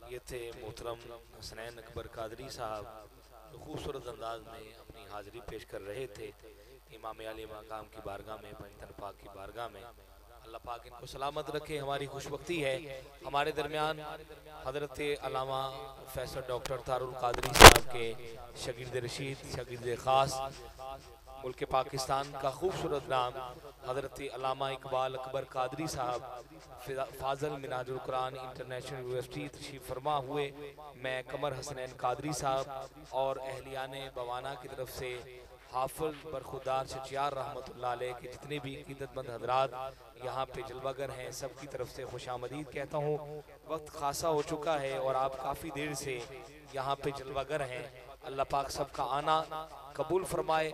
ये थे मोहतरम हसनैन अकबर कादरी साहब, जो खूबसूरत अंदाज में अपनी हाज़िरी पेश कर रहे थे इमाम आली मकाम की बारगाह में, पंजतन पाक की बारगाह में। अल्लाह पाक इनको सलामत रखे। हमारी खुशबख्ती है हमारे दरमियान हज़रत अल्लामा प्रोफेसर डॉक्टर तारुल कादरी साहब के शागिर्द रशीद, शागिर्द ख़ास, मुल्क पाकिस्तान का खूबसूरत नाम हज़रत अल्लामा इकबाल अकबर कादरी साहब फाजल मिनाजुल कुरान इंटरनेशनल यूनिवर्सिटी तशरीफ़ फरमा हुए। मैं कमर हसनैन कादरी साहब और अहलियाने बवाना की तरफ से हाफिज़ बरखुरदार शचियार रहमतुल्लाह अलैह के जितने भी इक़्क़तमंद हज़रात यहाँ पे जलवागर हैं, सब की तरफ से खुशामदीद कहता हूँ। वक्त खासा हो चुका है और आप काफ़ी देर से यहाँ पे जलवागर हैं। अल्लाह पाक सबका आना कबूल फरमाए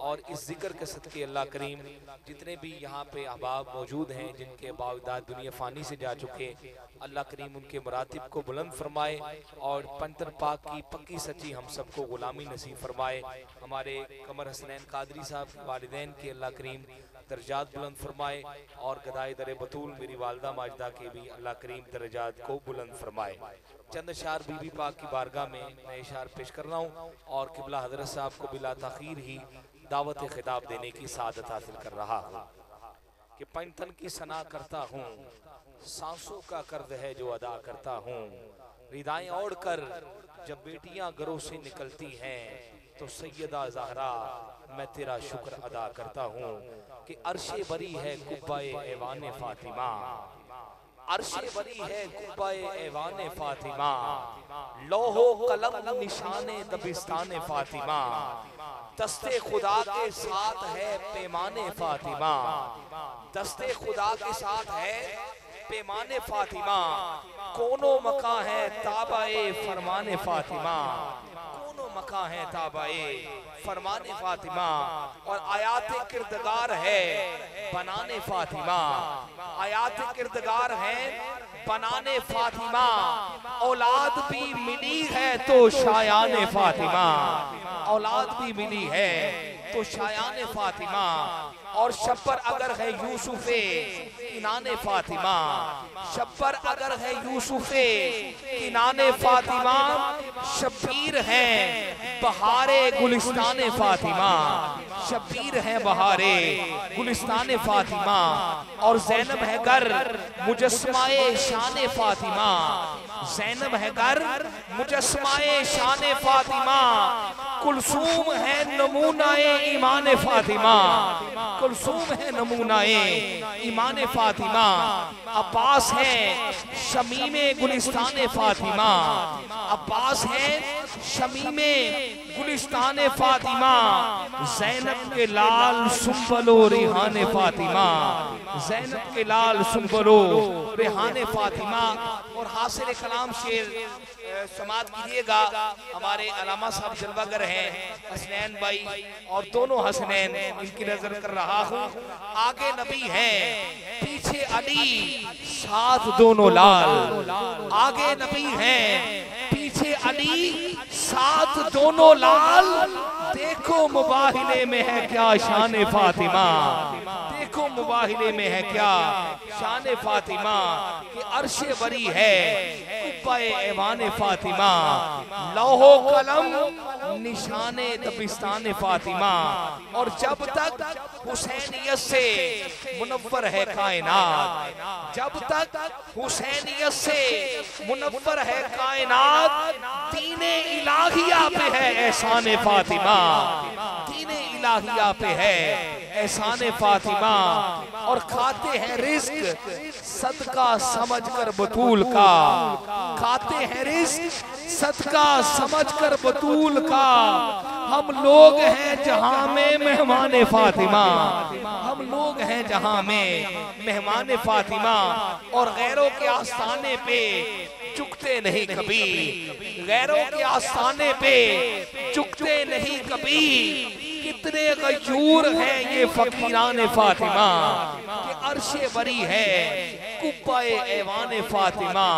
और इस जिक्र के सदके अल्लाह करीम जितने भी यहाँ पे अहबाब मौजूद हैं जिनके बावजूद दुनिया फ़ानी से जा चुके, अल्लाह करीम उनके मरातिब को बुलंद फरमाए और पंजतन पाक की पक्की सच्ची हम सबको गुलामी नसीब फरमाए। हमारे कमर हसनैन कादरी साहब के वालिदैन के अल्लाह करीम दर्जात बुलंद फरमाए और गदाए दर बतूल मेरी वालदा माजदा के भी अल्लाह करीम दर्जात को बुलंद फरमाए। चंद अशार बीबी पाक की बारगाह में मैं इशार पेश कर रहा हूँ और किबला हज़रत साहब को बिला तख़ीर ही दावत खिताब देने की सादत हासिल कर रहा हूँ कि पंजतन की सना करता हूँ, सांसों का कर्ज है जो अदा करता हूँ। रिदाएं ओढ़ कर जब बेटियां घरों से निकलती हैं तो सैयदा ज़हरा मैं तेरा शुक्र अदा करता हूँ कि अर्शे बरी है कुब्बाए ऐवान फातिमा, अर्शे बरी है कुब्बाए ऐवान फातिमा, लोहो कलम निशाने दबिस्तान फातिमा, दस्ते खुदा के साथ है पैमाने फातिमा, दस्ते खुदा के साथ है पैमाने फातिमा, कोनो मका है ताबाए फरमाने फातिमा, कोनो मका है ताबाए फरमाने फातिमा, और आयात किरदगार है बनाने फातिमा, आयात किरदगार है बनाने फातिमा, औलाद भी मिली है तो शायान फातिमा, औलाद भी मिली है तो शायान फातिमा, और शब्बर अगर है यूसुफे किनाने फातिमा, शब्बर अगर है यूसुफे किनाने फातिमा, शब्बीर है बहारे गुलिस्तान फातिमा, शब्बीर है बहारे गुलिस्तान फातिमा, और ज़ैनब है गर मुजस्समाए शान फातिमा, ज़ैनब है गर मुजस्समाए शान फातिमा, कुलसूम है नमूनाए ईमान फातिमा, कुलसूम है नमूनाए ईमान फातिमा, अब्बास है शमीमे गुलिस्तान फातिमा, अब्बास है शमीमे गुलिस्तान फातिमा, ज़ैनब के लाल सुंबलो रिहाने फातिमा, ज़ैनब के लाल सुंबलो रिहाने फातिमा। और हासिल कलाम शेर समात कीजिएगा। हमारे अलामा साहब जलवागर हैं, हसनैन भाई और दोनों हसनैन इनकी नजर कर रहा हूँ। आगे नबी हैं पीछे अली साथ दोनों लाल, आगे नबी हैं पीछे अली साथ दोनों लाल, देखो मुबाहिले में है क्या शान फातिमा, देखो मुबाहिले में है क्या शान फातिमा, कि अर्शे बरी है कुब्बाए ऐवान फातिमा, लौहो कलम निशाने दबिस्तान फातिमा, और जब तक हुसैनियत से मुनव्वर है कायनात, जब तक हुसैनियत से मुनव्वर है कायनात, दीने इलाहिया पे है एहसान फातिमा, दीने इलाहिया पे है एहसान फातिमा, और खाते हैं रिज़्क सदका समझकर बतूल का, खाते हैं रिज़्क सदका समझकर बतूल का, हम लोग हैं जहां में मेहमान फातिमा, हम लोग हैं जहां में मेहमान फातिमा, और गैरों के आस्थाने पे चुकते नहीं कभी, गैरों के आस्थाने पे चुकते नहीं कभी, कितने गयूर हैं ये फकीरान फातिमा, कि अर्शे बरी है कुब्बाए ऐवान फातिमा,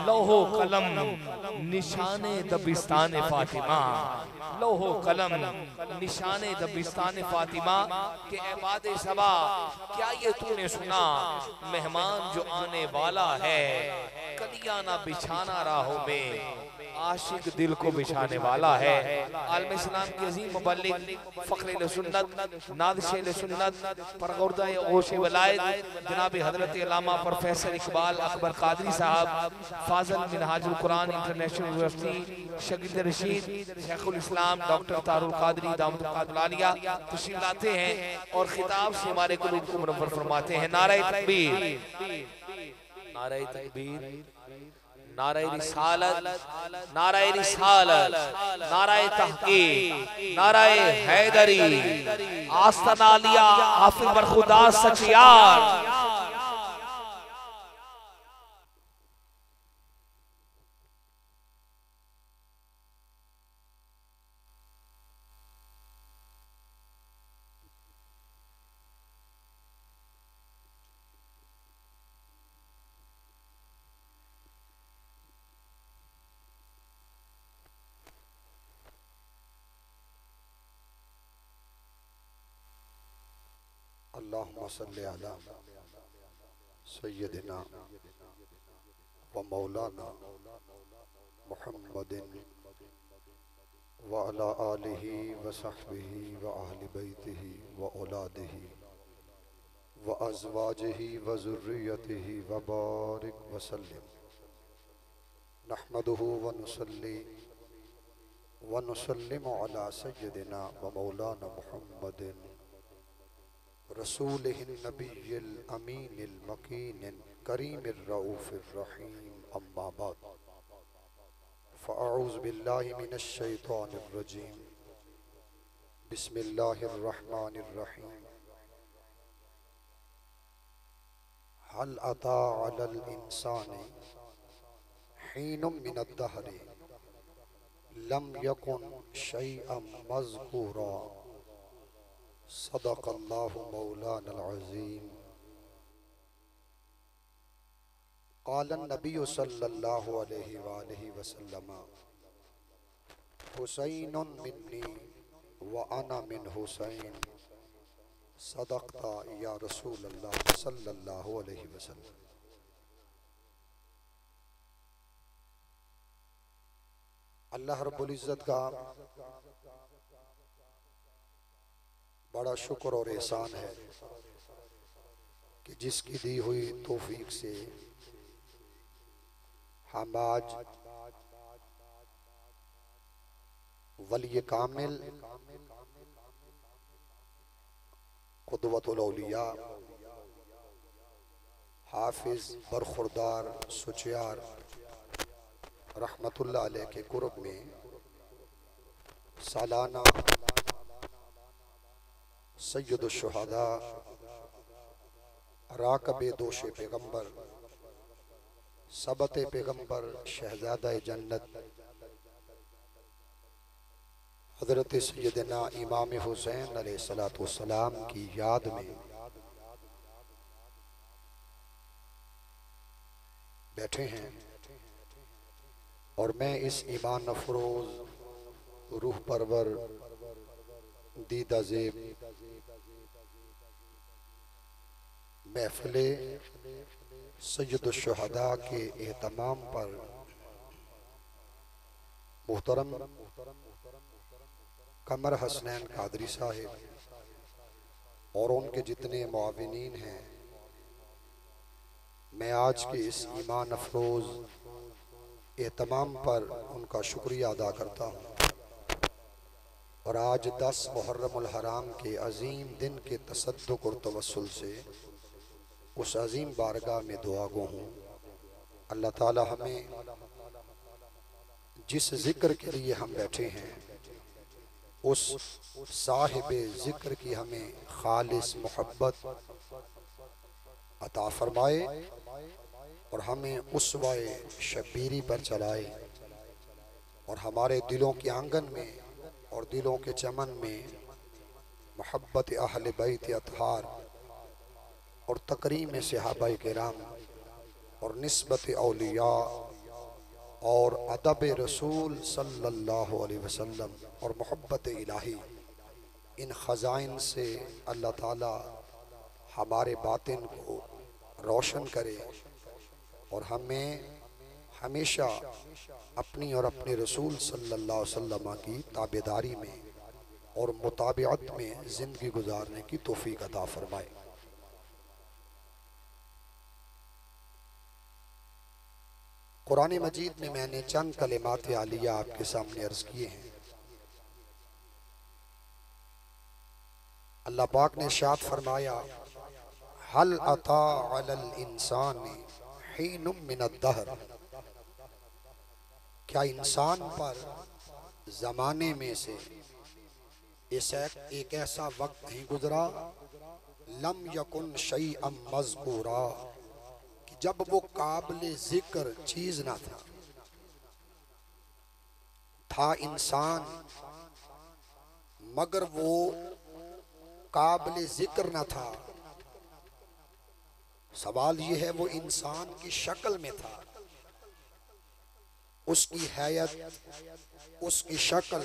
लौहो कलम निशाने दबिस्तान फातिमा, लौहो कलम निशाने दबिस्तान फातिमा, के ऐबाद सबा क्या ये तूने सुना मेहमान जो आने वाला है, कलियां ना बिछाना राहों में, आशिक दिल को बिछाने वाला है। आलम इस्लाम की अजीम मुबल्लिग फ़ख्र सुन्नत नादिश सुन्नत परगोरदा ओश वलायत जनाब हजरत अल्लामा प्रोफेसर इकबाल अकबर कादरी साहब फाजल मिनहाजुल कुरान इंटरनेशनल यूनिवर्सिटी शगीद रशीद शेखुल इस्लाम डॉक्टर तारुल कादरी दामद कादुल आलिया तशरीफ लाते हैं और खिताब से हमारे कुलूब को मुनव्वर फरमाते हैं। नारे तकबीर, नारे तकबीर, नारे रिसालत, नारे रिसालत, नारे तहकीक, नारे हैदरी, आस्ताना लिया हाफिज बरखुदा सचियार। अल्लाहुम्मा सल्ली अला सय्यदिना व मौलाना मुहम्मदिन व अला आलिहि व सहबिहि व अहलि बैतिहि व औलादिहि व अज़वाजिहि व ज़ुर्रियतिहि व बारिक व सल्लिम। नहमदुहु व नुसल्लिमु अला सय्यदिना व मौलाना मुहम्मदिन रसूलिहिन नबिय्यिल अमीनिल मकीनिल करीमिर रऊफिर रहीम। अम्मा बाद फ़अऊज़ु बिल्लाहि मिनश शैतानिर रजीम। बिस्मिल्लाहिर रहमानिर रहीम। हल अता अलल इंसानी हीनुम मिनद दहरी लम यकुन शैअम मज़कूरा। सदक़ल्लाहु मौलाना अज़ीम। क़ालन नबिय्यु सल्लल्लाहु अलैहि वालैहि वसल्लम हुसैनुन मिन्नी व अना मिन हुसैन। सदक़ता या रसूल अल्लाह सल्लल्लाहु अलैहि वसल्लम। अल्लाह रब्बुल इज़्ज़त का बड़ा शुक्र और एहसान है कि जिसकी दी हुई तौफीक से हम आज वली कामिल क़ुदवतुल औलिया हाफिज बरखुरदार सुचियार रहमतुल्लाह अलैह के कुर्ब में सालाना सैयद शुहदा राकबे दोशे पैगम्बर सबते पैगम्बर शहजादा जन्नत हज़रत सैयदना इमाम हुसैन अलैहिस्सलातु वस्सलाम की याद में बैठे हैं और मैं इस ईमान अफरोज रूह परवर दीदा ज़ेब महफ़िले सैयद शुहदा के एहतमाम पर मोहतरम कमर हसनैन कादरी साहिब और उनके जितने मुआविनीन हैं, मैं आज के इस ईमान अफरोज एहतमाम पर उनका शुक्रिया अदा करता हूँ। और आज 10 मुहर्रमुल हराम के अजीम दिन के तसद्दुक़ और तवस्सुल से उस अजीम बारगाह में दुआ गो हूँ। अल्लाह ताला हमें जिस जिक्र के लिए हम बैठे हैं उस साहिबे जिक्र की हमें खालिस मोहब्बत अता फरमाए और हमें उसवाए शबीरी पर चलाए और हमारे दिलों के आंगन में और दिलों के चमन में मोहब्बत अहले बैत अतहार और तकरीम सहाबाए किराम और निस्बत औलिया और अदब रसूल सल्लल्लाहु अलैहि वसल्लम और मोहब्बत इलाही, इन ख़ज़ाइन से अल्लाह ताला हमारे बातिन को रोशन करे और हमें हमेशा अपनी और अपने रसूल सल्लल्लाहु अलैहि वसल्लम की ताबेदारी में और मुताबिअत में ज़िंदगी गुजारने की तौफीक अता फरमाए। कुरान मजीद में मैंने चंद कलिमात आलिया आपके सामने अर्ज किए हैं। अल्लाह पाक ने इरशाद फरमाया, हल अता अलल इंसान हीनुम मिनद्दहर, क्या इंसान पर जमाने में से एक ऐसा वक्त नहीं गुजरा, लम यकुन शैअम मज़कूरा, कि जब वो काबिल जिक्र चीज ना था इंसान मगर वो काबिल जिक्र न था। सवाल ये है वो इंसान की शक्ल में था, उसकी हैयत, उसकी शक्ल,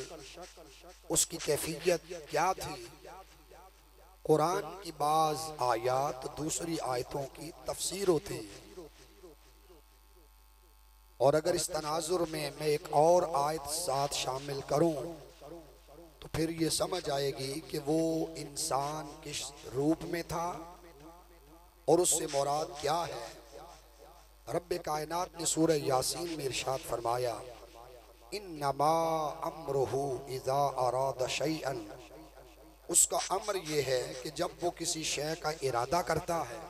उसकी कैफियत क्या थी। कुरान की बाज आयत दूसरी आयतों की तफसीर होती है। और अगर इस तनाजुर में मैं एक और आयत साथ शामिल करूं तो फिर ये समझ आएगी कि वो इंसान किस रूप में था और उससे मुराद क्या है। रब्बे कायनात ने सूरह यासीन में इरशाद फरमाया, इन्नमा अम्रुहु इज़ा अरादा शैअन, उसका अमर ये है कि जब वो किसी शय का इरादा करता है,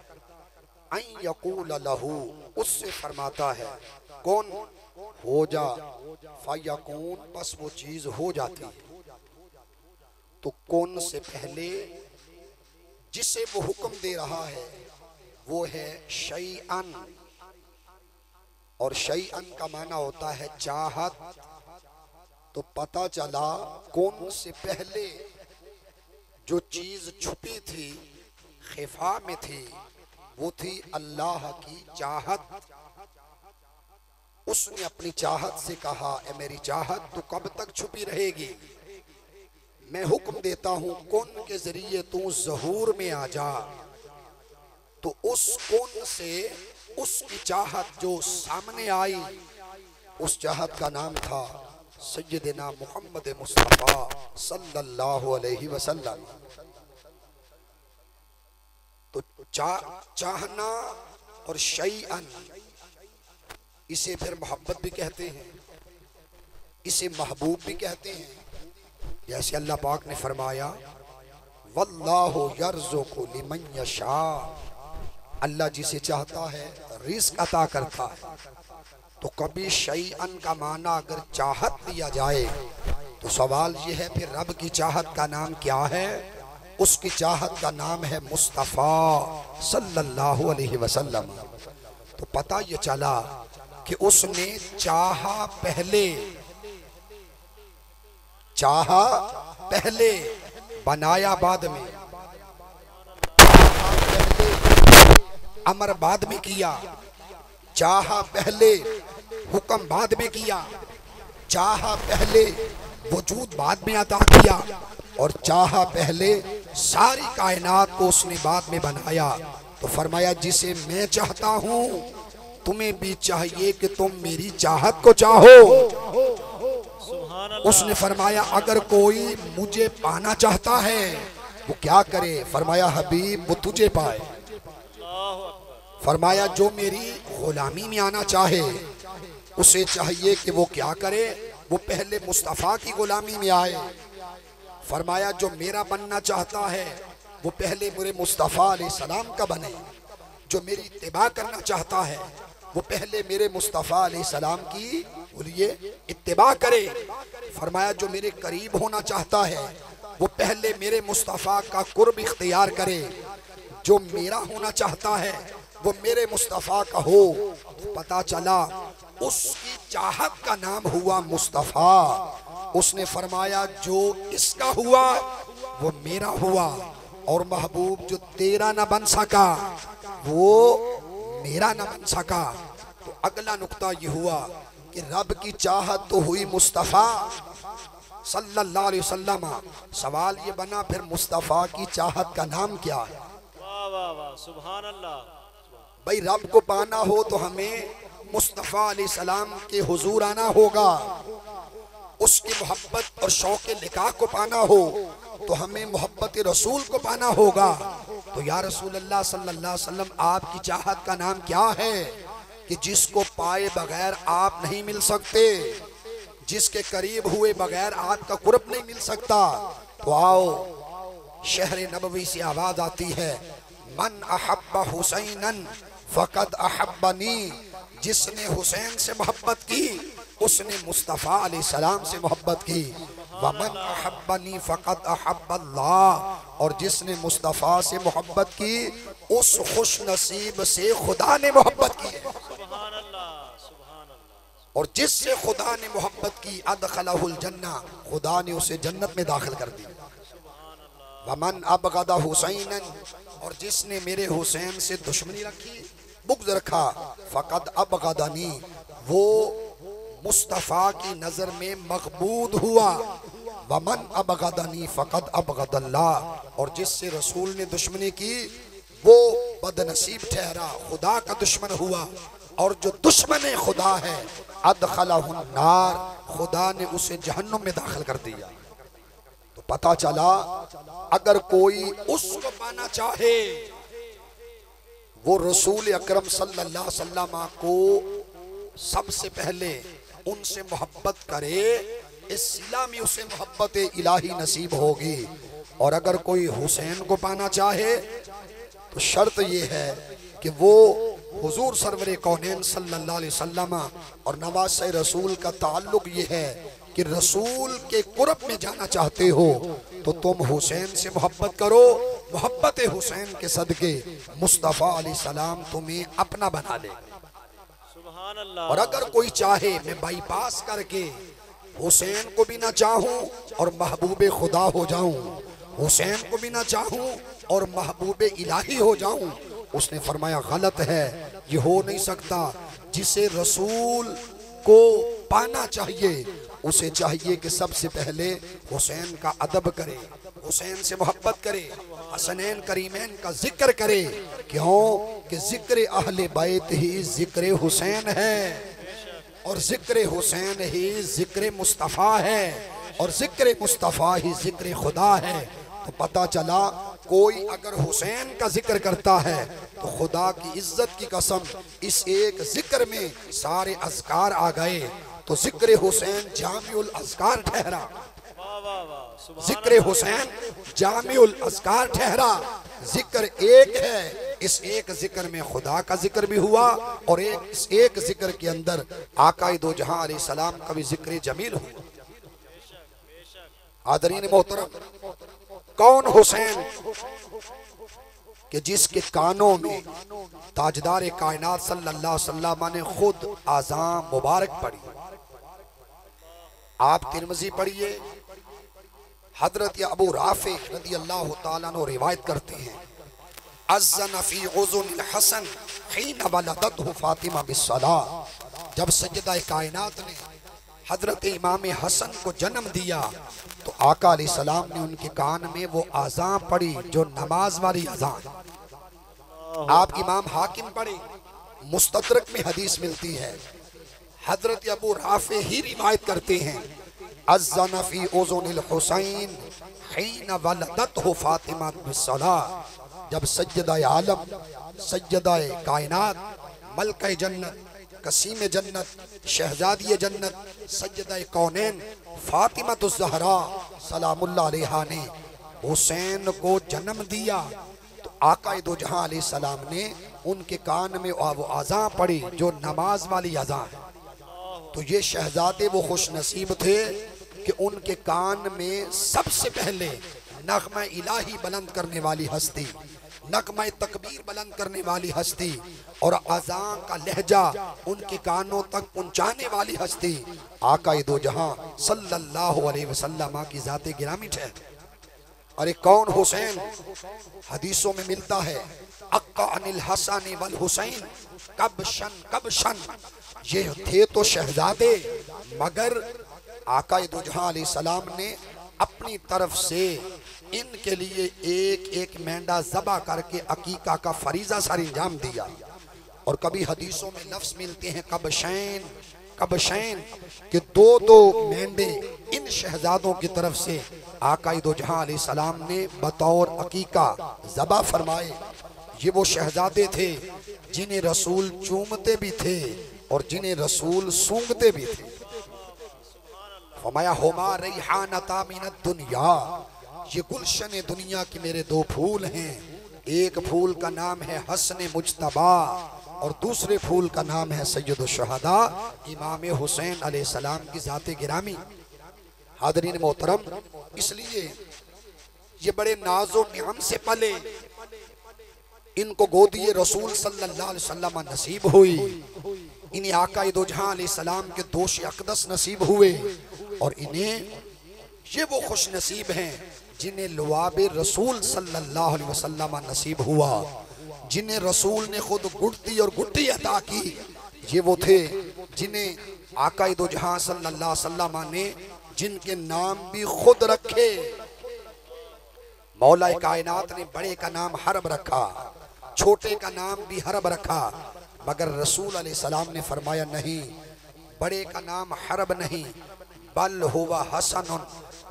अन यक़ूल लहू, उससे फरमाता है कौन हो जा, फयकून, बस वो चीज हो जाती है। तो कौन से पहले जिसे वो हुक्म दे रहा है वो है शैअन, और शैअन का माना होता है चाहत। तो पता चला कौन से पहले जो चीज छुपी थी, खिफा में थी, वो थी अल्लाह की चाहत। उसने अपनी चाहत से कहा, ए मेरी चाहत तो कब तक छुपी रहेगी, मैं हुक्म देता हूं कौन के जरिए तू ज़हूर में आ जा। तो उस कौन से उसकी चाहत जो सामने आई, उस चाहत का नाम था सय्यदना मुहम्मद मुस्तफ़ा सल्लल्लाहु अलैहि वसल्लम। तो चाहना और शैअन, इसे फिर मोहब्बत भी कहते हैं, इसे महबूब भी कहते हैं। जैसे अल्लाह पाक ने फरमाया, वल्लाहु यर्ज़ुक़ु लिमन यशा, अल्लाह जिसे चाहता है रिज़्क़ अता करता है। तो कभी शैअन का माना अगर चाहत लिया जाए तो सवाल ये है फिर रब की चाहत का नाम क्या है। उसकी चाहत का नाम है मुस्तफ़ा सल्लल्लाहु अलैहि वसल्लम। तो पता ये चला कि उसने चाहा पहले बनाया बाद में, अमर बाद में किया, चाहा पहले हुक्म बाद में किया, चाहा पहले वजूद बाद में अता किया, और चाहा पहले सारी कायनात को उसने बाद में बनाया। तो फरमाया जिसे मैं चाहता हूं तुम्हें भी चाहिए कि तुम मेरी चाहत को चाहो। उसने फरमाया अगर कोई मुझे पाना चाहता है वो क्या करे, फरमाया हबीब वो तुझे पाए। फरमाया जो मेरी गुलामी में आना चाहे उसे चाहिए कि वो क्या करे, वो पहले मुस्तफ़ा की गुलामी में आए। फरमाया जो मेरा बनना चाहता है वो पहले मेरे मुस्तफ़ा अलैहिस्सलाम का बने। जो मेरी इत्तिबा करना चाहता है वो पहले मेरे मुस्तफ़ा अलैहिस्सलाम की बोलिए इत्तिबा करे। फरमाया जो मेरे करीब होना चाहता है वो पहले मेरे मुस्तफ़ा का कुर्ब इख्तियार करे। जो मेरा होना चाहता है वो मेरे मुस्तफ़ा का हो। तो पता चला उसकी चाहत का नाम हुआ मुस्तफ़ा। उसने फरमाया जो इसका हुआ वो मेरा हुआ, और महबूब जो तेरा न बन सका वो मेरा न बन सका। तो अगला नुक्ता ये हुआ कि रब की चाहत तो हुई मुस्तफ़ा सल्लल्लाहु अलैहि वसल्लम। सवाल ये बना फिर मुस्तफ़ा की चाहत का नाम क्या है। वाह वाह वाह, सुभान अल्लाह। भाई रब को पाना हो तो हमें मुस्तफ़ा अलैहिस्सलाम के हुजूर आना होगा, उसकी मोहब्बत और शौक़ निकाह को पाना हो तो हमें मोहब्बत रसूल को पाना होगा। तो या रसूल अल्लाह सल्लल्लाहु अलैहि वसल्लम, आपकी चाहत का नाम क्या है कि जिसको पाए बगैर आप नहीं मिल सकते, जिसके करीब हुए बगैर आपका कुर्ब नहीं मिल सकता। तो आओ, शहर नबवी से आवाज आती है, मन अहब्बा हुसैनन फ़क़द अहब्बनी, जिसने हुसैन से मोहब्बत की उसने मुस्तफ़ा अलैहिस्सलाम से मोहब्बत की। वमन अहब्बनी फ़क़द अहब्बल्लाह, और जिसने मुस्तफ़ा से मोहब्बत की उस खुश नसीब से खुदा ने मोहब्बत की। और जिससे खुदा ने मोहब्बत की अदखलहुल जन्ना, खुदा ने उसे जन्नत में दाखिल कर दी। वमन अबगदा हुसैनन, और जिसने मेरे हुसैन से दुश्मनी रखी, बुग़्ज़ रखा, फ़क़द अबगदनी, वो मुस्तफ़ा की नज़र में मक़बूद हुआ। वमन अबगदनी फ़क़द अबगदल्लाह, और जिससे रसूल ने दुश्मनी की वो बदनसीब ठहरा, खुदा का दुश्मन हुआ। और जो दुश्मन खुदा है अदखलहुन नार, खुदा ने उसे जहन्नुम में दाखिल कर दिया। तो पता चला अगर कोई उसको पाना चाहे वो रसूल अकरम सल्लल्लाहु अलैहि वसल्लम को सबसे पहले उनसे मोहब्बत करे, इस सिला में उसे मोहब्बत इलाही नसीब होगी। और अगर कोई हुसैन को पाना चाहे तो शर्त ये है कि वो हुजूर सरवरे कौनैन सल्लल्लाहु अलैहि वसल्लम और नवासे रसूल का ताल्लुक ये है कि रसूल के कुर्ब में जाना चाहते हो तो तुम हुसैन से मोहब्बत करो। मोहब्बत हुसैन के सदके मुस्तफ़ा अलैहिस्सलाम तुम्हें अपना बना ले। सुभान अल्लाह। और अगर कोई चाहे मैं बाईपास करके हुसैन को भी ना चाहूं और महबूबे खुदा हो जाऊं, हुसैन को भी ना चाहूं और महबूबे इलाही हो जाऊं, उसने फरमाया गलत है, ये हो नहीं सकता। जिसे रसूल को पाना चाहिए उसे चाहिए कि सबसे पहले हुसैन का अदब करे, हुसैन से मोहब्बत करे, हसनैन करीमैन का जिक्र करे। क्यों कि जिक्र अहले बैत ही जिक्र हुसैन है, और जिक्र हुसैन ही जिक्र मुस्तफ़ा है, और जिक्र मुस्तफ़ा ही जिक्र खुदा है। तो पता चला कोई अगर हुसैन का जिक्र करता है तो खुदा की इज्जत की कसम इस एक जिक्र में सारे अज़कार आ गए। तो जिक्र हुसैन जामिउल अज़कार ठहरा, जिक्र हुसैन जामिउल अज़कार ठहरा। जिक्र एक है, इस एक जिक्र में खुदा का जिक्र भी हुआ और इस एक जिक्र के अंदर आकाए दो जहां अलैहिस्सलाम का भी जिक्र जमील हुआ। आदरीन मोहतरम, कौन हुसैन कि जिसके कानों में ताजदार कायनात सल्लल्लाहु अलैहि वसल्लम ने खुद आज़ान मुबारक पढ़ी। आप तिरमिज़ी पढ़िए, हजरत अबू राफे रज़ी अल्लाह तआला अन्हु रिवायत करते हैं, अज़्ज़न फ़ी उज़ुनिल हसनहीन वलदतहु फ़ातिमा बिस्सलाह। जब सज्जदा कायनात ने हजरत इमाम हसन को जन्म दिया तो आका अलैहिस्सलाम ने उनके कान में वो आज़ान पढ़ी जो नमाज वाली आज़ान। आप इमाम हाकिम पढ़े, मुस्तदरक में हदीस मिलती है, हजरत अबू राफे ही रिवायत करते हैं, अज़्ज़न फ़ी उज़ुनिल हुसैनहीन वलदतहु फ़ातिमा बिस्सलाह। जब सज्जदा आलम, सज्जदा कायनात, मलका जन्नत, कसीम जन्नत, शहजादी जन्नत, सज्जदा कौनैन फातिमातुज़ ज़हरा सलामुल्लाह अलैहा ने हुसैन को जन्म दिया तो आकाए दो जहां अलैहिस्सलाम ने उनके कान में वो आज़ान पढ़ी जो नमाज वाली आज़ान है। तो ये शहजादे वो खुश नसीब थे कि उनके कान में सबसे पहले नग़मा इलाही बुलंद करने वाली हस्ती, नग़मा तकबीर बुलंद करने वाली हस्ती और अज़ान का लहजा उनके कानों तक पहुंचाने वाली हस्ती आकाए दो जहां सल्लल्लाहु अलैहि वसल्लम की ज़ाते गिरामी है। अरे कौन हुसैन? हदीसों में मिलता है, अक्का अनिल हसन वल हुसैन कबशन कबशन। ये थे तो शहजादे, मगर आकाए दो जहां अलैहिस्सलाम ने अपनी तरफ से इनके लिए एक एक मेंढा ज़बा करके अकीका का फरीज़ा सर इंजाम दिया। और कभी हदीसों में लफ्ज मिलते हैं कबशैन कबशैन कि दो दो मेंढे इन शहजादों की तरफ से आकाए दो जहां अलैहिस्सलाम ने बतौर अकीका ज़बा फरमाए। ये वो शहजादे थे जिन्हें रसूल चूमते भी थे और जिन्हें रसूल सूंघते भी थे। फरमाया हुमा रैहानता मिनद दुनिया, ये गुलशन दुनिया के मेरे दो फूल हैं। एक फूल का नाम है हसन मुज्तबा और दूसरे फूल का नाम है सैयदुश शुहदा इमाम हुसैन अलैहिस्सलाम की ज़ाते गिरामी। हाज़रीन मोहतरम, इसलिए ये बड़े नाज़ो नियाम से पले, इनको गोदिए रसूल सल्लल्लाहु अलैहि वसल्लम नसीब हुई। इन्हें आकाए दो जहां अलैहिस्सलाम के दोष अक़दस नसीब हुए और इन्हें ये वो खुश नसीब हैं जिन्हें लुआबे रसूल सल्लल्लाहु अलैहि वसल्लम नसीब हुआ, जिन्हें रसूल ने खुद गुड़ती और गुट्टी अता की। ये वो थे जिन्हें आकाए दो जहां सल्लल्लाहु अलैहि वसल्लम ने जिनके नाम भी खुद रखे। मौला कायनात ने बड़े का नाम हरब रखा, छोटे का नाम भी हरब रखा, मगर रसूल अलैहिस्सलाम ने फरमाया नहीं, बड़े का नाम हरब नहीं बल हुवा हसन,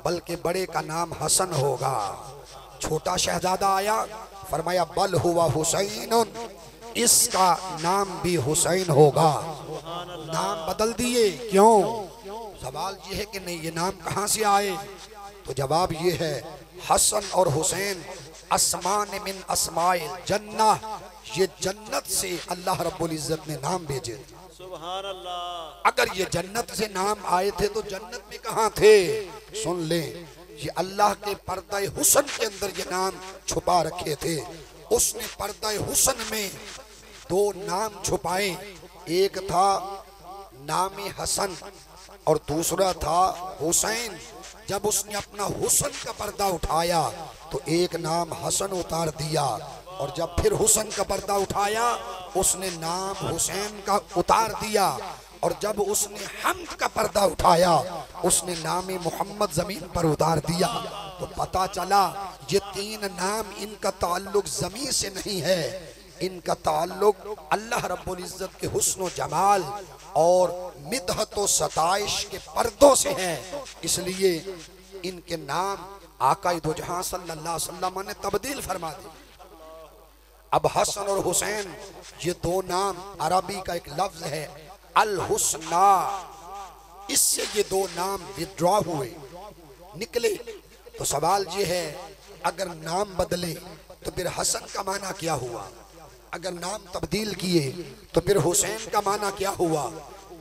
बल्कि बड़े का नाम हसन होगा। छोटा शहजादा आया, फरमाया बल हुआ हुसैन, इसका नाम भी हुसैन होगा। नाम बदल दिए, क्यों? सवाल ये है कि नहीं ये नाम कहाँ से आए? तो जवाब ये है हसन और हुसैन अस्मान मिन अस्माइल जन्नह, ये जन्नत से अल्लाह रब्बुल इज्जत ने नाम भेजे। सुभान अल्लाह। अगर ये जन्नत से नाम आए थे तो जन्नत में कहाँ थे? सुन ले, ये अल्लाह के पर्दा हुस्न के अंदर ये नाम छुपा रखे थे। उसने पर्दा हुस्न में दो नाम छुपाए, एक था नाम हसन और दूसरा था हुसैन। जब उसने अपना हुस्न का पर्दा उठाया तो एक नाम हसन उतार दिया और जब फिर हुस्न का पर्दा उठाया उसने नाम हुसैन का उतार दिया और जब उसने हम्द का पर्दा उठाया उसने नाम मोहम्मद जमीन पर उतार दिया। तो पता चला ये तीन नाम, इनका ताल्लुक जमीन से नहीं है, इनका ताल्लुक अल्लाह रब्बुल इज्जत के हुस्न व जमाल और मिदहत व सताइश के पर्दों से है। इसलिए इनके नाम आकाए दो जहां सल्लल्लाहु अलैहि वसल्लम ने तब्दील फरमा दी। अब हसन और हुसैन ये दो नाम अरबी का एक लफ्ज है अल हुस्ना, इससे ये दो नाम विड्रॉ हुए निकले। तो सवाल ये है अगर नाम बदले तो फिर हसन का माना क्या हुआ? अगर नाम तब्दील किए तो फिर हुसैन का माना क्या हुआ?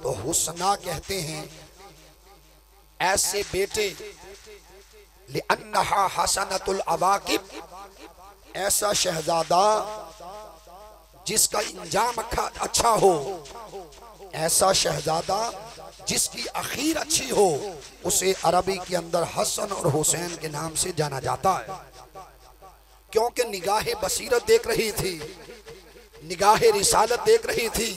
तो हुस्ना कहते हैं ऐसे बेटे, लिअन्नहा हसनतुल अवाकिब, ऐसा शहजादा जिसका इंजाम अच्छा हो, ऐसा शहजादा जिसकी आखिर अच्छी हो, उसे अरबी के अंदर हसन और हुसैन के नाम से जाना जाता है। क्योंकि निगाहे बसीरत देख रही थी, निगाहे रिसालत देख रही थी,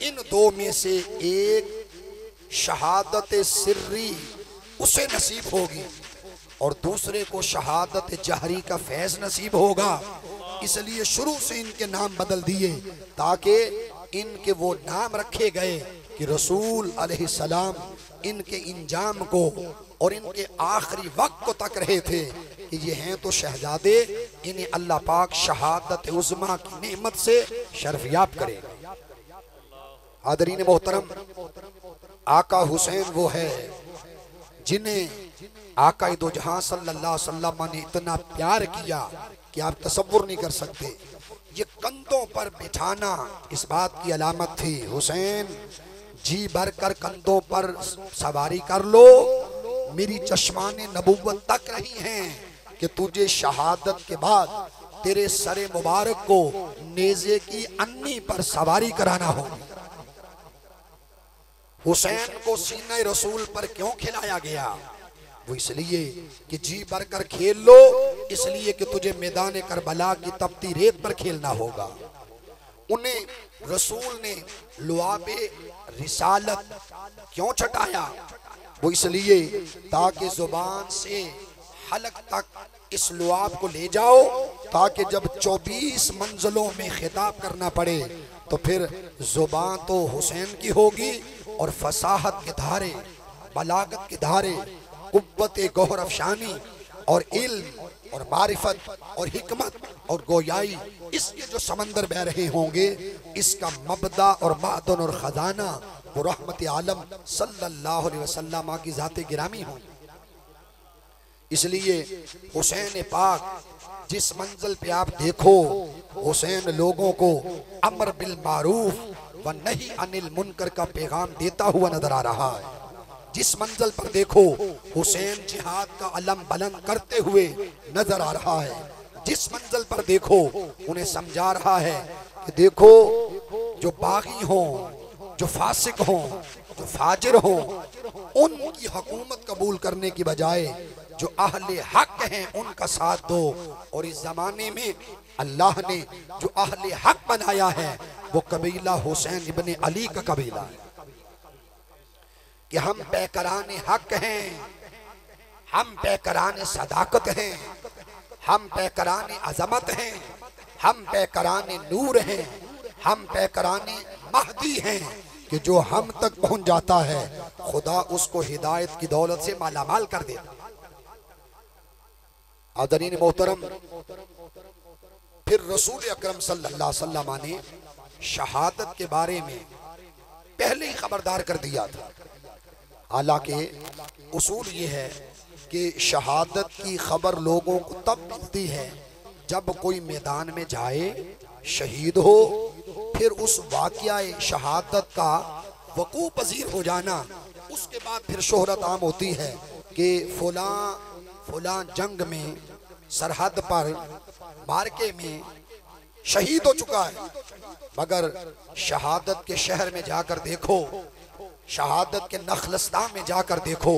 इन दो में से एक शहादत सिर्री उसे नसीब होगी और दूसरे को शहादत जहरी का फैज नसीब होगा। इसलिए शुरू से इनके नाम बदल दिए ताकि इनके वो नाम रखे गए कि रसूल अलैहिस्सलाम इनके इंजाम को और इनके आखिरी वक्त को तक रहे थे कि ये हैं तो शहजादे, इन्हें अल्लाह पाक शहादत उज़्मा की नेमत से शर्फयाब करेगा। आदरीन मोहतरम, आका हुसैन वो है जिन्हें आका दो जहां सल्लल्लाहु अलैहि वसल्लम ने इतना प्यार किया कि आप तसव्वुर नहीं कर सकते। ये कंधों पर बिठाना इस बात की अलामत थी, हुसैन जी भर कर कंधों पर सवारी कर लो, मेरी चश्माने नबूवत तक रही हैं कि तुझे शहादत के बाद तेरे सरे मुबारक को नेज़े की अन्नी पर सवारी कराना होगी। हुसैन को सीने रसूल पर क्यों खिलाया गया? वो इसलिए कि जी भर कर खेल लो, इसलिए कि तुझे मैदान करबला की तपती रेत पर खेलना होगा। उन्हें रसूल ने लुआबे रिसालत क्यों छटाया? वो इसलिए ताकि जुबान से हलक तक इस लुआब को ले जाओ, ताकि जब 24 मंजिलों में खिताब करना पड़े तो फिर जुबान तो हुसैन की होगी और फसाहत के धारे, बलागत के धारे, कुव्वत गौहर अफशानी और इल्म और मारिफत और हिकमत और गोयाई, इसके जो समंदर बह रहे होंगे, इसका मबदा और मादन और खजाना वो रहमत आलम सल्लल्लाहु अलैहि वसल्लम की ज़ाते गिरामी हो। इसलिए हुसैन पाक जिस मंजिल पे आप देखो, हुसैन लोगों को अमर बिल मारूफ व नही अनिल मुनकर का पैगाम देता हुआ नजर आ रहा है। जिस मंजिल पर देखो, हुसैन जिहाद का अलम बुलंद करते हुए नजर आ रहा है। जिस मंजिल पर देखो, उन्हें समझा रहा है कि देखो, जो बागी हों, जो फासिक हों, जो फाजिर हों, उनकी हुकूमत कबूल करने की बजाय जो अहले हक हैं उनका साथ दो। और इस जमाने में अल्लाह ने जो अहले हक बनाया है वो कबीला हुसैन इब्ने अली का कबीला है कि हम पैकराने हक हैं, हम पैकराने सदाकत हैं, हम पैकराने अजमत हैं, हम पैकराने नूर हैं, हम पैकराने महदी हैं कि जो हम तक पहुंच जाता है खुदा उसको हिदायत की दौलत से मालामाल कर देता। आदरीन मोहतरम, फिर रसूल अकरम सल्लल्लाहु अलैहि वसल्लम ने शहादत के बारे में पहले ही खबरदार कर दिया था। हालांकि उसूल ये है कि शहादत की खबर लोगों को तब मिलती है जब कोई मैदान में जाए, शहीद हो, फिर उस वाक़या शहादत का वकू पजीर हो जाना, उसके बाद फिर शोहरत आम होती है कि फलां जंग में, सरहद पर, मार्के में शहीद हो चुका है। मगर शहादत के शहर में जाकर देखो, शहादत के नखलस्ता में जाकर देखो,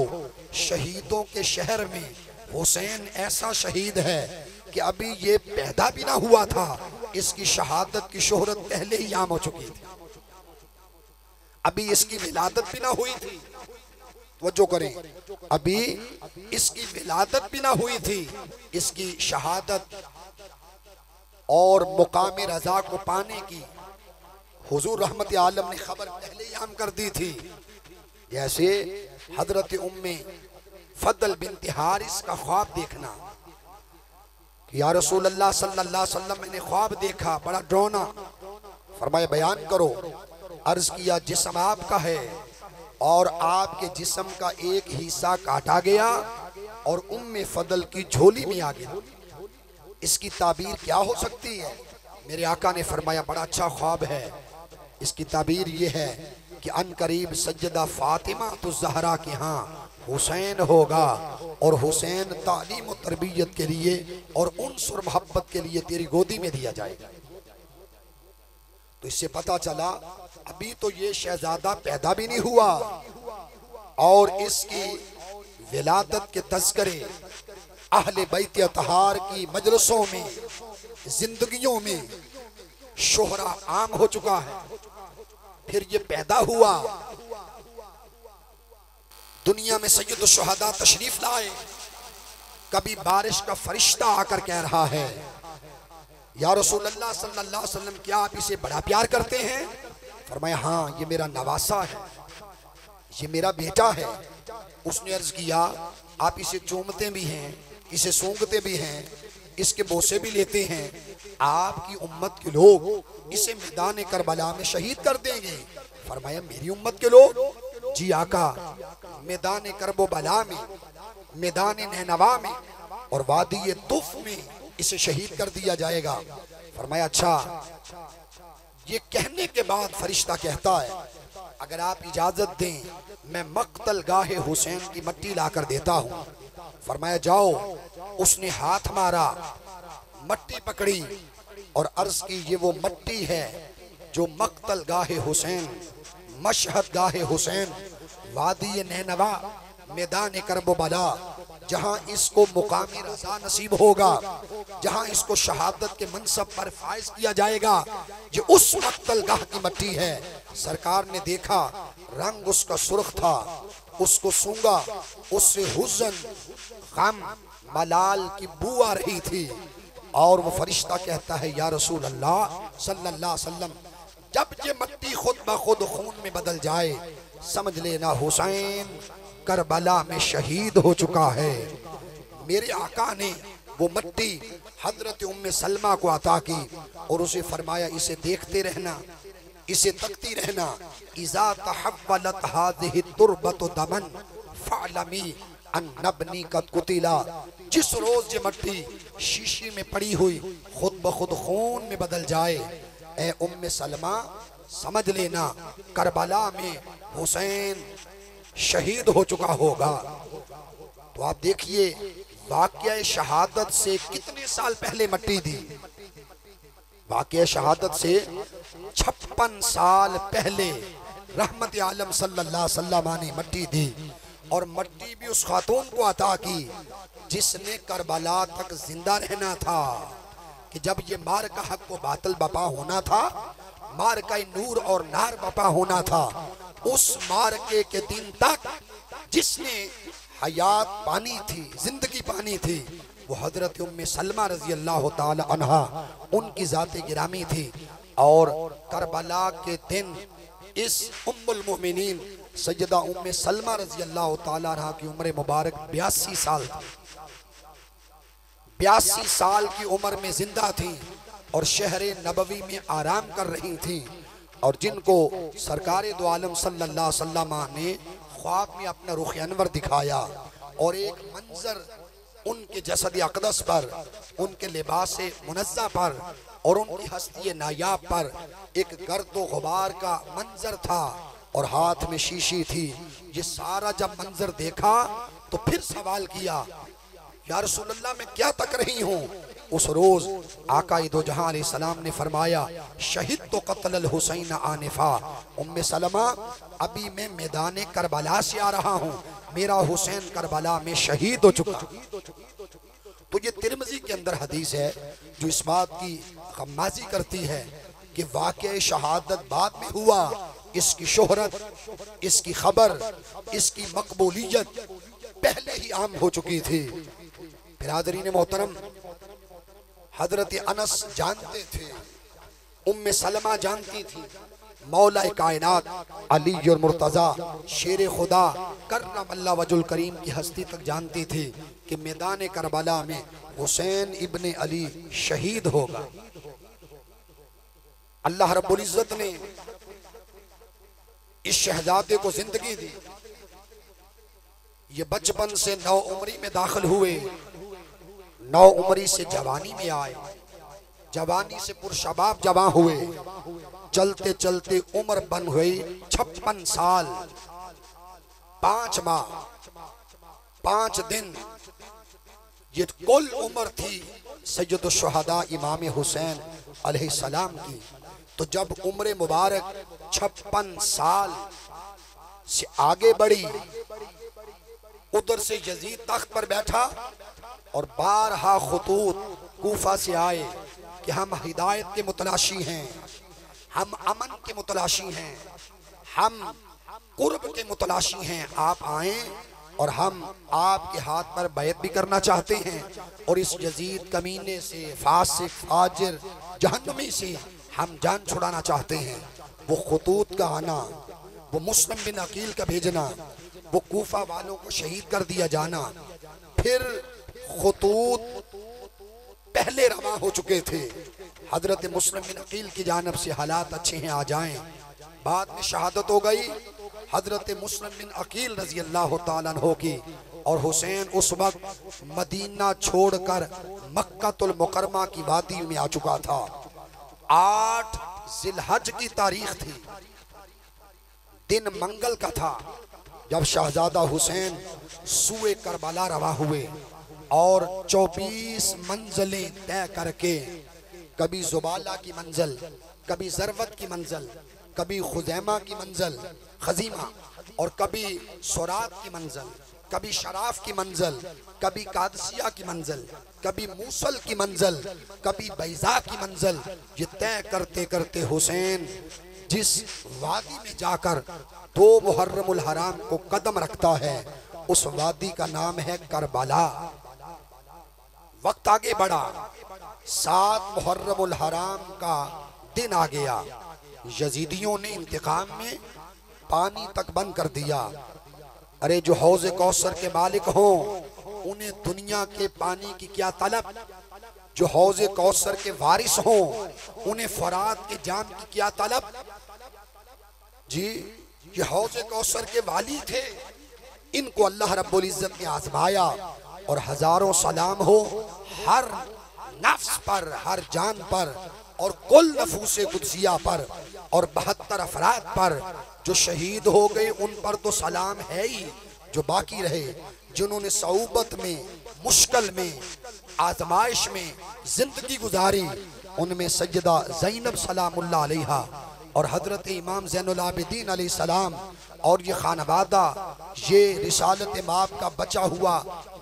शहीदों के शहर में हुसैन ऐसा शहीद है कि अभी ये पैदा भी ना हुआ था, इसकी शहादत की शोहरत पहले ही आम हो चुकी थी। अभी इसकी विलादत भी ना हुई थी, वजो करें, अभी इसकी विलादत भी ना हुई थी, इसकी शहादत और मुकाम रजा को पाने की हुजूर रहमत आलम ने खबर पहले ही आम कर दी थी। जैसे हजरत उम्मे फदल बिन्त हारिस का ख्वाब देखना कि या रसूल अल्लाह सल्लल्लाहु अलैहि वसल्लम, मैंने ख्वाब देखा बड़ा डरावना। फरमाया बयान करो। अर्ज किया जिस्म आपका है और आपके जिस्म का एक हिस्सा काटा गया और उम्मे फदल की झोली में आ गया। इसकी ताबीर क्या हो सकती है? मेरे आका ने फरमाया बड़ा अच्छा ख्वाब है। इसकी ताबीर ये है कि अनकरीब सज्जदा फातिमा तो ज़हरा के यहाँ हुसैन होगा और हुसैन तालीम और तरबियत के लिए और उनसुर मोहब्बत के लिए तेरी गोदी में दिया जाएगा। तो इससे पता चला अभी तो ये शहजादा पैदा भी नहीं हुआ और इसकी विलादत के तज़किरे अहले बैत अतहार की मजलिसों में, जिंदगियों में शोहरा आम हो चुका है। फिर ये पैदा हुआ, दुनिया में सैयद शुहदा तशरीफ लाए। कभी बारिश का फरिश्ता आकर कह रहा है या रसूल अल्लाह सल्लल्लाहु अलैहि वसल्लम, क्या आप इसे बड़ा प्यार करते हैं? फरमाया हाँ, ये मेरा नवासा है, ये मेरा बेटा है। उसने अर्ज किया आप इसे चूमते भी हैं, इसे सूंघते भी हैं, इसके बोसे भी लेते हैं, आपकी उम्मत के लोग इसे मैदान करबला में शहीद कर देंगे। फरमाया मेरी उम्मत के लोग? जी आका, मैदान करबला में, मैदान नैनवा में और वादी तुफ में इसे शहीद कर दिया जाएगा। फरमाया अच्छा। ये कहने के बाद फरिश्ता कहता है अगर आप इजाजत दें मैं मक्तल गाहे हुसैन की मट्टी लाकर देता हूँ। फरमाया जाओ। उसने हाथ मारा, मट्टी पकड़ी और अर्ज की ये वो मट्टी है जो मक्तल गाहे हुसैन, मशहद गाहे हुसैन, वादी नैनवा, मैदान करबला, जहाँ इसको मुकामी रजा नसीब होगा, जहाँ इसको शहादत के मनसब पर फाइज किया जाएगा, ये उस मक्तल गाह की मट्टी है। सरकार ने देखा रंग उसका सुर्ख था, उसको सूंघा, उससे हुज़न, गम, मलाल की बू आ रही थी और वो फरिश्ता कहता है या रसूल अल्लाह सल्लल्लाहु अलैहि वसल्लम, जब ये मट्टी खुद ब खुद खून में बदल जाए, समझ लेना हुसैन करबला में शहीद हो चुका है। मेरे आका ने वो मट्टी हजरत उम्मे सलमा को अता की और उसे फरमाया, इसे देखते रहना, इसे तकती रहना। इज़ा तहव्वलत हाज़िहि तुरबतु दमन फ़अलमी अन्नबनी कद कुतिला। जिस रोज ये मट्टी शीशी में पड़ी हुई खुद ब खुद खून में बदल जाए, ए उम्मे सलमा समझ लेना करबला में हुसैन शहीद हो चुका होगा। तो आप देखिए वाक़या शहादत से कितने साल पहले मट्टी दी। वाक़या शहादत से 56 साल पहले रहमत आलम सल्लल्लाहु अलैहि वसल्लम ने मट्टी दी, और मट्टी भी उस खातून को अता की जिसने करबला तक जिंदा रहना था। कि जब ये मार का हक को बातिल बपा होना था, मार का नूर और नार बपा होना था, उस मारके के दिन तक जिसने हयात पानी थी, जिंदगी पानी थी, वो हजरत उम्मे सलमा रजी अल्लाह ताला अन्हा उनकी जाते गिरामी थी। और करबला के दिन इस उम्मुल मोमिनीन सैयदा उम्मे सलमा रजी अल्लाह ताला अन्हा की उम्र मुबारक 82 साल थी। 82 साल की उम्र में जिंदा थी और शहर नबवी में आराम कर रही थी। और जिनको सरकारे दो आलम सल्लल्लाहु अलैहि वसल्लम ने ख्वाब में अपना रुख अनवर दिखाया और एक मंजर उनके जसद अक़दस पर, उनके लिबास मुनज़्ज़ा पर और उनकी हस्ती नायाब पर एक गर्द व गुबार का मंजर था और हाथ में शीशी थी। ये सारा जब मंजर देखा तो फिर सवाल किया, या रसूलल्लाह मैं क्या तक रही हूँ। उस रोज आका दो जहां अलैहि सलाम ने फरमाया, शहीद तो कत्ल हुसैन आनिफा। उम्मे सलमा अभी मैं मैदान करबला से आ रहा हूँ, मेरा हुसैन करबला में शहीद हो चुका। तो ये तिरमिज़ी के अंदर हदीस है जो इस बात की खम्माजी करती है कि वाक़या शहादत बाद में हुआ, इसकी शोहरत, इसकी खबर, इसकी मकबूलियत पहले ही आम हो चुकी थी। बिरादरीन मोहतरम, हजरत अनस जानते थे, उम्मे सलमा जानती थी, मौला कायनात अली और मुर्तज़ा शेर खुदा कर्रमल्लाहु वजुल करीम की हस्ती तक जानती थी कि मैदान करबला में हुसैन इब्ने अली शहीद होगा। अल्लाह रब्बुल इज़्ज़त ने इस शहजादे को जिंदगी दी। ये बचपन से 9 उम्री में दाखिल हुए, 9 उम्री से जवानी में आए, जवानी से पुरशबाब जवां हुए, चलते चलते उम्र बन हुई 56 साल 5 माह 5 दिन। ये कुल उम्र थी सैयद शुहदा इमाम हुसैन अलैहिस्सलाम की। तो जब उम्र मुबारक 56 साल से आगे बढ़ी, उधर से यजीद तख्त पर बैठा और 12 खुतूत कूफा से आए कि हम हिदायत के मुतलाशी हैं, हम अमन के मुतलाशी हैं, हम कुर्ब के मुतलाशी हैं, आप आए और हम आपके हाथ पर बैत भी करना चाहते हैं और इस यजीद कमीने से, फासिक फाजिर जहन्नमी से हम जान छुड़ाना चाहते हैं। वो खुतूत का आना, वो मुस्लिम बिन अकील का भेजना, वो कूफा वालों को शहीद कर दिया जाना, फिर खुतूत पहले रवा हो चुके थे। हजरत मुस्लिम बिन अकील की जानब से हालात अच्छे हैं आ जाएं, बाद में शहादत हो गई हजरत मुस्लिम बिन अकील रजी अल्लाह ताला अन्हु की। और हुसैन उस वक्त मदीना छोड़कर मक्कातुल मुकरमा की वादी में आ चुका था। 8 जिलहज की तारीख थी, दिन मंगल का था जब शहजादा हुसैन सुए करबला रवा हुए और 24 मंजिलें तय करके, कभी जुबाला की मंजिल, कभी जरवत की मंजिल, कभी खुजैमा की मंजिल खजीमा, और कभी सुरात की मंजिल, कभी शराफ की मंजिल, कभी कादसिया की मंजिल, कभी मूसल की मंजिल, कभी बैजा की मंजिल। ये तय करते करते हुसैन जिस वादी में जाकर 2 मुहर्रमुल हराम को कदम रखता है, उस वादी का नाम है करबला। वक्त आगे बढ़ा, 7 मुहर्रमुल हराम का दिन आ गया यजीदियों ने इंतकाम में पानी तक बंद कर दिया। अरे जो हौज़े कौसर के मालिक हों उन्हें दुनिया के पानी की क्या तलब, जो हौज़े कौसर के वारिस हों उन्हें फरात के जाम की क्या तलब। जी ये हौज़े कौसर के वाली थे, इनको अल्लाह रब्बुल इज्जत ने आजमाया। और हजारों सलाम हो हर नफ्स पर, हर जान पर और कुल नफूसे कुदसिया पर और 72 अफराद पर जो शहीद हो गए उन पर तो सलाम है ही। जो बाकी रहे, जिन्होंने सऊबत में, मुश्किल में, आजमाइश में जिंदगी गुजारी, उनमें सैयदा ज़ैनब सलामुल्लाह अलैहा और हजरत इमाम ज़ैनुल आबिदीन अलैहिस्सलाम और ये खानवादा, ये रिसालत माप का बचा हुआ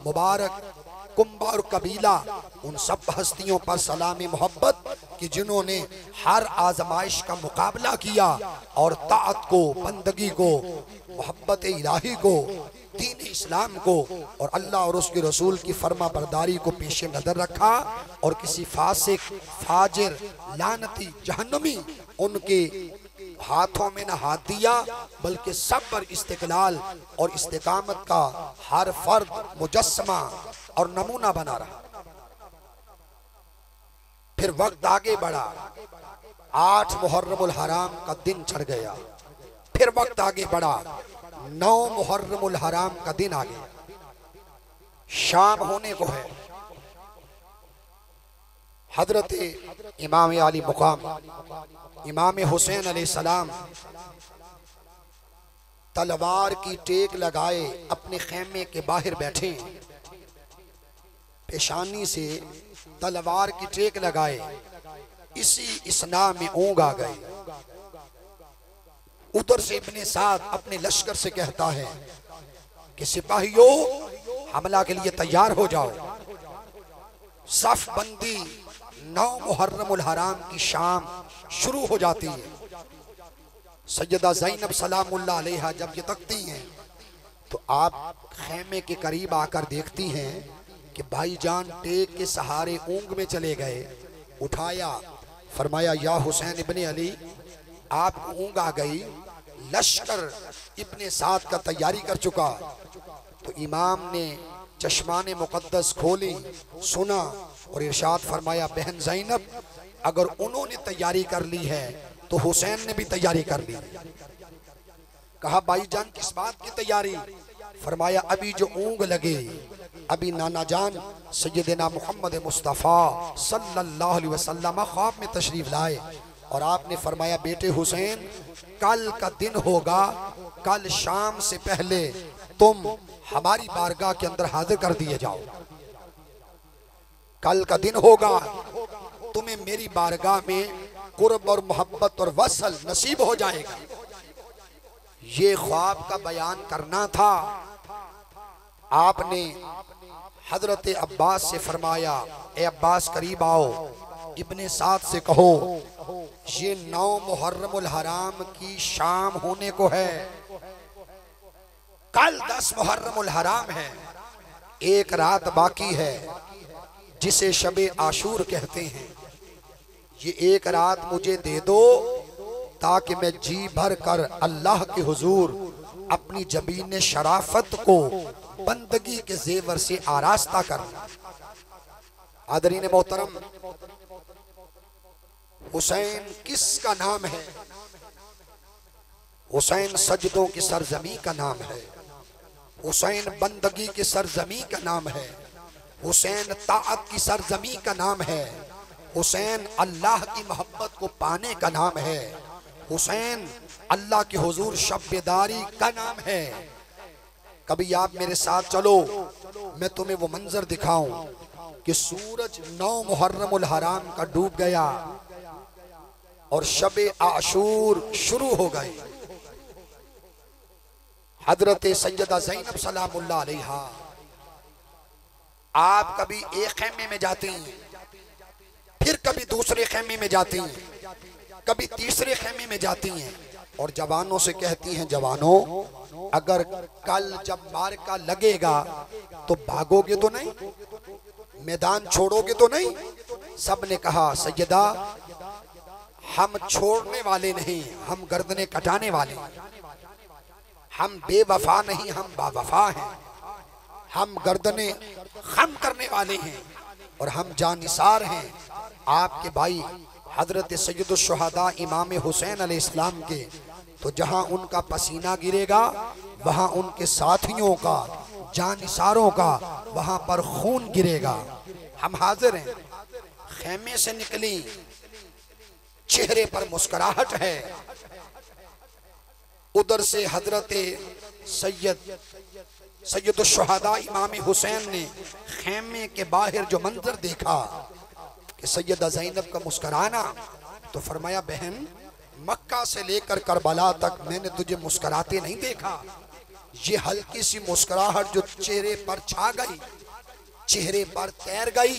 मुबारक कुंबा और कबीला, उन सब हस्तियों पर सलाम मोहब्बत कि जिन्होंने हर आजमाइश का मुकाबला किया और ताअत को, बंदगी को, मोहब्बत इलाही को, दीन इस्लाम को और अल्लाह और उसके रसूल की फर्मा बरदारी को पेश नजर रखा और किसी फासिक, फाजिर, लानती, जहन्नमी उनके हाथों में न हाथ दिया, बल्कि सब पर इस्तिकलाल और इस्तिकामत का हर फर्द मुजस्समा और नमूना बना रहा। फिर वक्त आगे बढ़ा, 8 मुहर्रमुल हराम का दिन चढ़ गया। फिर वक्त आगे बढ़ा, 9 मुहर्रमुल हराम का दिन आ गया, शाम होने को है। हजरत इमाम आली मुकाम इमाम हुसैन अलैहिस्सलाम तलवार की टेक लगाए अपने खेमे के बाहर बैठे, पेशानी से तलवार की टेक लगाए, इसी इसना में ऊँग आ गए। उधर से इब्ने साद अपने लश्कर से कहता है कि सिपाहियों हमला के लिए तैयार हो जाओ। सफ बंदी 9 मुहर्रमुल हराम की शाम शुरू हो जाती है। सैयदा ज़ैनब सलामुल्लाह अलैहा जब ये तकती हैं तो आप खेमे के करीब आकर देखती हैं कि भाईजान टेक के सहारे ऊँग में चले गए। उठाया, फरमाया या हुसैन इब्ने अली, आप ऊँग आ गई, लश्कर इब्ने साद का तैयारी कर चुका। तो इमाम ने चश्माने मुकद्दस खोली, सुना और इरशाद फरमाया बहन ज़ैनब, अगर उन्होंने तैयारी कर ली है तो हुसैन ने भी तैयारी कर ली। कहा भाईजान किस बात की तैयारी? फरमाया अभी जो ऊँग लगे, अभी नाना जान सैयदना मोहम्मद मुस्तफ़ा सल्लल्लाहु अलैहि वसल्लम ख्वाब में तशरीफ लाए और आपने फरमाया बेटे हुसैन कल का दिन होगा, कल शाम से पहले तुम हमारी बारगाह के अंदर हाजिर कर दिए जाओ। कल का दिन होगा, तुम्हें मेरी बारगाह में कुर्ब और मोहब्बत और वसल नसीब हो जाएगा। ये ख्वाब का बयान करना था। आपने हजरत अब्बास से फरमाया ए अब्बास करीब आओ, इब्ने साद से कहो ये 9 मुहर्रमुल हराम की शाम होने को है, कल 10 मुहर्रमुल हराम है, एक रात बाकी है जिसे शबे आशूर कहते हैं। ये एक रात मुझे दे दो ताकि मैं जी भर कर अल्लाह के हुजूर अपनी जबीन शराफत को बंदगी के जेवर से आरास्ता कर। आदरीन मोहतरम, हुसैन किसका नाम है? हुसैन सजदों की सरजमी का नाम है, हुसैन बंदगी की सरजमी का नाम है, हुसैन ताअत की सरजमी का नाम है, हुसैन अल्लाह की मोहब्बत को पाने का नाम है, हुसैन अल्लाह के हुजूर शब्बेदारी का नाम है। कभी आप मेरे साथ चलो, मैं तुम्हें वो मंजर दिखाऊं कि सूरज 9 मुहर्रमुल हराम का डूब गया और शबे आशूर शुरू हो गए। हजरत सैयदा ज़ैनब सलामुल्लाह अलैहा, आप कभी एक खेमे में जाती हैं, फिर कभी दूसरे खेमे में जाती हैं, कभी तीसरे खेमे में जाती हैं और जवानों से कहती हैं जवानों अगर कल जब मार्का लगेगा तो भागोगे तो नहीं, मैदान छोड़ोगे तो नहीं? सब ने कहा सैयदा हम छोड़ने वाले नहीं, हम गर्दनें कटाने वाले हैं। हम बेवफा नहीं, हम बावफा हैं। हम गर्दनें खम करने वाले हैं और हम जानिसार हैं। आपके भाई हजरत सैयदुल शुहदा इमाम हुसैन अलैहिस्सलाम के, तो जहां उनका पसीना गिरेगा वहां उनके साथियों का, जानिसारों का, वहां पर खून गिरेगा। हम हाजिर हैं। खेमे से निकली, चेहरे पर मुस्कुराहट है। उधर से हजरत सैयदुल शुहदा इमाम हुसैन ने खेमे के बाहर जो मंजर देखा कि सैयदा ज़ैनब का मुस्कुराना, तो फरमाया बहन, मक्का से लेकर करबला तक मैंने तुझे मुस्कुराते नहीं देखा। ये हल्की सी मुस्कुराहट जो चेहरे पर छा गई, चेहरे पर तैर गई,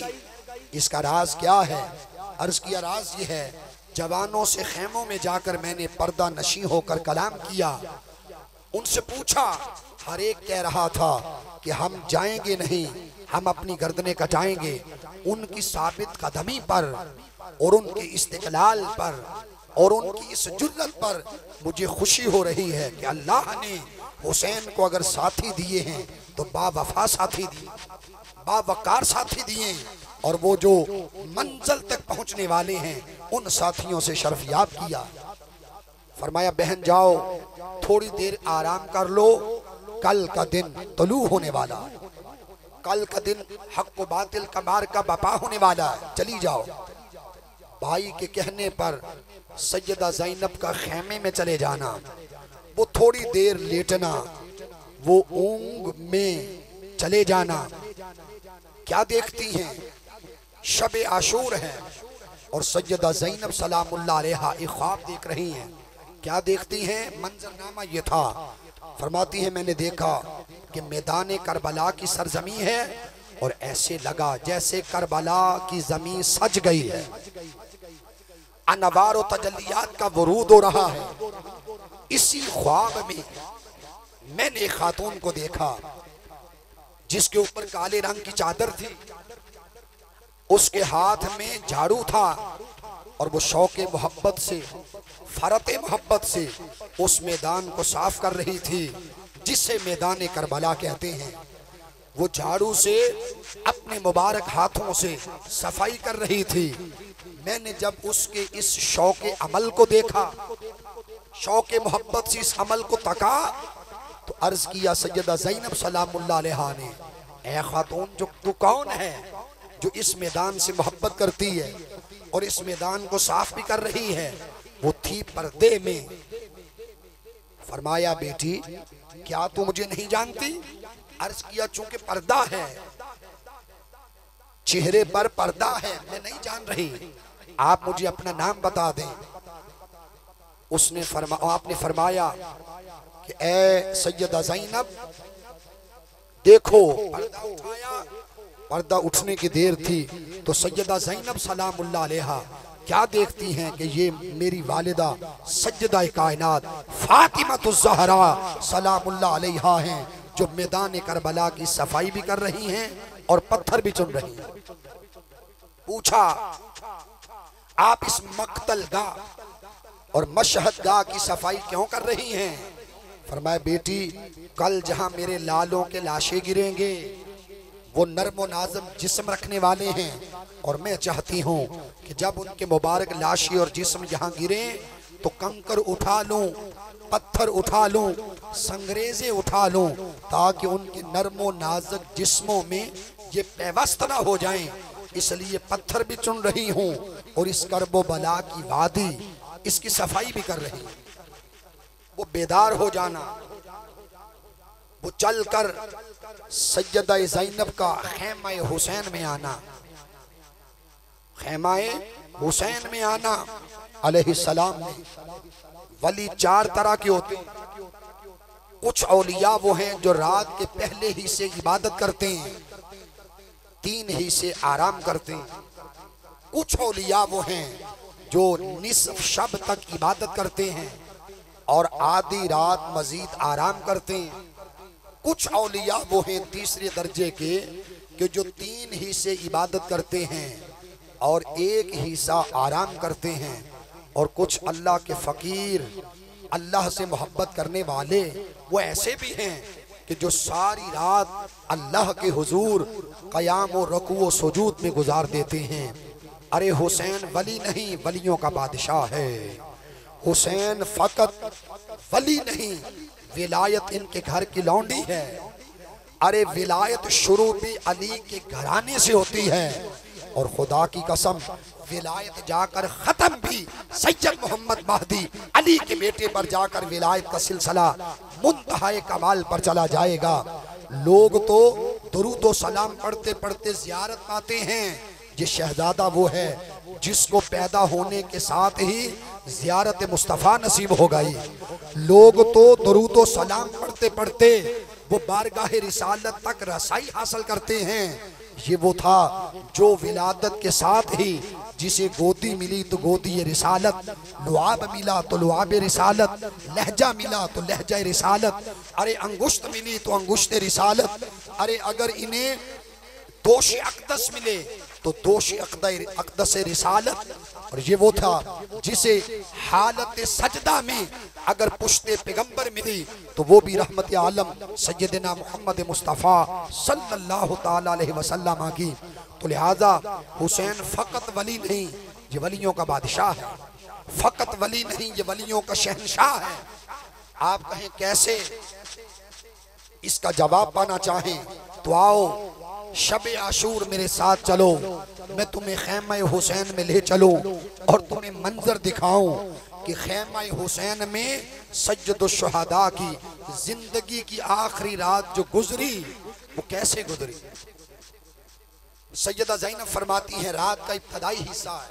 इसका राज क्या है? अर्ज किया, राज ये है, जवानों से खेमों में जाकर मैंने पर्दा नशी होकर कलाम किया। उनसे पूछा, हर एक कह रहा था कि हम जाएंगे नहीं, हम अपनी गर्दनें कटाएंगे। उनकी साबित कदमी पर और उनके इस्तिकलाल पर और उनकी इस जुर्रत पर मुझे खुशी हो रही है कि अल्लाह ने हुसैन को अगर साथी दिए हैं तो बावफा साथी दिए, बावकार साथी दिए, और वो जो मंजिल तक पहुंचने वाले हैं उन साथियों से शर्फ याब किया। फरमाया बहन जाओ, थोड़ी देर आराम कर लो, कल का दिन तलू होने वाला, कल का दिन हक व बातिल का मार्का बपा होने वाला है, चली जाओ। भाई के कहने पर सैयदा ज़ैनब का खेमे में चले जाना, वो थोड़ी देर लेटना, वो ऊंग में चले जाना। क्या देखती हैं? शब आशूर है और सैयदा ज़ैनब सलामुल्लाह अलैहा एक ख्वाब देख रही हैं। क्या देखती हैं? मंजरनामा ये था, फरमाती है मैंने देखा कि मैदान करबला की सरजमी है और ऐसे लगा जैसे करबला की जमीन सज गई है, अनवार और तजल्लियात का वरूद हो रहा है। इसी ख्वाब में मैंने एक खातून को देखा जिसके ऊपर काले रंग की चादर थी, उसके हाथ में झाड़ू था और वो शौके मोहब्बत से, फरते मोहब्बत से उस मैदान को साफ कर रही थी जिसे मैदान करबला कहते हैं। वो झाड़ू से अपने मुबारक हाथों से सफाई कर रही थी। मैंने जब उसके इस शौके अमल को देखा, शौके मोहब्बत से इस अमल को तका, तो अर्ज किया सैयदा ज़ैनब सलामुल्लाह अलैहा ने, ऐ खातून, जो तू कौन है जो इस मैदान से मोहब्बत करती है और इस मैदान को साफ भी कर रही है? वो थी पर्दे में। फरमाया बेटी, क्या तू मुझे नहीं जानती? अर्ज किया, चूंकि पर्दा है, चेहरे पर पर्दा है, मैं नहीं जान रही, आप मुझे अपना नाम बता दें। आपने फरमाया कि ए सैयदा ज़ैनब, देखो, पर्दा उठाया। पर्दा उठने की देर थी तो सैयदा ज़ैनब सलामुल्लाह अलैहा क्या देखती हैं कि ये मेरी वालिदा सज्जदा कायनात फातिमातुज़ ज़हरा सलामुल्लाह अलैहा हैं, जो मैदान करबला की सफाई भी कर रही हैं और पत्थर भी चुन रही हैं। पूछा, आप इस मक्तल गाह और मशहद गाह की सफाई क्यों कर रही हैं? फरमाया, बेटी, कल जहां मेरे लालों के लाशें गिरेंगे वो नर्म नाज़म जिस्म रखने वाले हैं और मैं चाहती हूँ कि जब उनके मुबारक लाशी और जिस्म यहाँ गिरे तो कंकर उठा लूँ, पत्थर उठा लूँ, संगरेजे उठा लूँ, ताकि उनके नर्म नाजुक जिस्मों में ये पैवस्त ना हो जाएं। इसलिए पत्थर भी चुन रही हूँ और इस करबो बला की वादी, इसकी सफाई भी कर रही हूँ। वो बेदार हो जाना, वो चल कर सैयदा ज़ैनब का खेमाए हुसैन में आना, खेमाए हुसैन में आना अलैहिस्सलाम में। वली चार तरह के होते हैं। कुछ औलिया वो हैं जो रात के पहले ही से इबादत करते हैं, 3 ही से आराम करते हैं। कुछ औलिया वो हैं जो निस्फ शब तक इबादत करते हैं और आधी रात मजीद आराम करते हैं। कुछ औलिया वो हैं तीसरे दर्जे के कि जो 3 ही से इबादत करते हैं और 1 हिस्सा आराम करते हैं। और कुछ अल्लाह के फ़कीर, अल्लाह से मोहब्बत करने वाले वो ऐसे भी हैं कि जो सारी रात अल्लाह के हुजूर क़याम व रुकू व सुजूद में गुजार देते हैं। अरे हुसैन वली नहीं, वलियों का बादशाह है। हुसैन फ़कत वली नहीं, विलायत इनके घर की लौंडी है। अरे विलायत शुरू भी अली के घराने से होती है, और खुदा की कसम विलायत जाकर ख़त्म भी सैयद मोहम्मद महदी अली के बेटे पर जाकर विलायत का सिलसिला मुंतहाए कमाल पर चला जाएगा। लोग तो दुरूद व सलाम पढ़ते पढ़ते ज़ियारत पाते हैं। ये शहजादा वो है जिसको पैदा होने के साथ ही ज़ियारत मुस्तफ़ा नसीब हो गई। लोग तो दुरूद व सलाम पढ़ते पढ़ते वो बारगाह रिसालत तक रसाई हासिल करते हैं। ये वो था जो विलादत के साथ ही जिसे गोदी मिली तो गोदी रिसालत, लुआब मिला तो लुआब रिसालत, लहजा मिला तो लहजा रिसालत, अरे अंगुश्त मिली तो अंगुश्त रिसालत, अरे अगर इन्हें दोष अक़दस मिले तो दोष अक़दस रिसालत। और ये वो था जिसे हालत सजदा में अगर पुश्ते पैगंबर मिली तो वो भी रहमत आलम सैयदना मोहम्मद मुस्तफ़ा सल्लल्लाहु ताला अलैहि वसल्लम की। तो लिहाजा हुसैन फ़कत वली नहीं, ये वलियों का बादशाह है। फ़कत वली नहीं, ये वलियों का शहनशाह है। आप कहें कैसे, इसका जवाब पाना चाहें तो आओ शब आशूर मेरे साथ चलो, मैं तुम्हें खैमा हुसैन में ले चलूं और तुम्हें मंजर दिखाऊं कि खैमा हुसैन में सज्जद शुहदा की जिंदगी की आखिरी रात जो गुजरी वो कैसे गुजरी। सैयदा ज़ैनब फरमाती है रात का इब्तदाई हिस्सा है,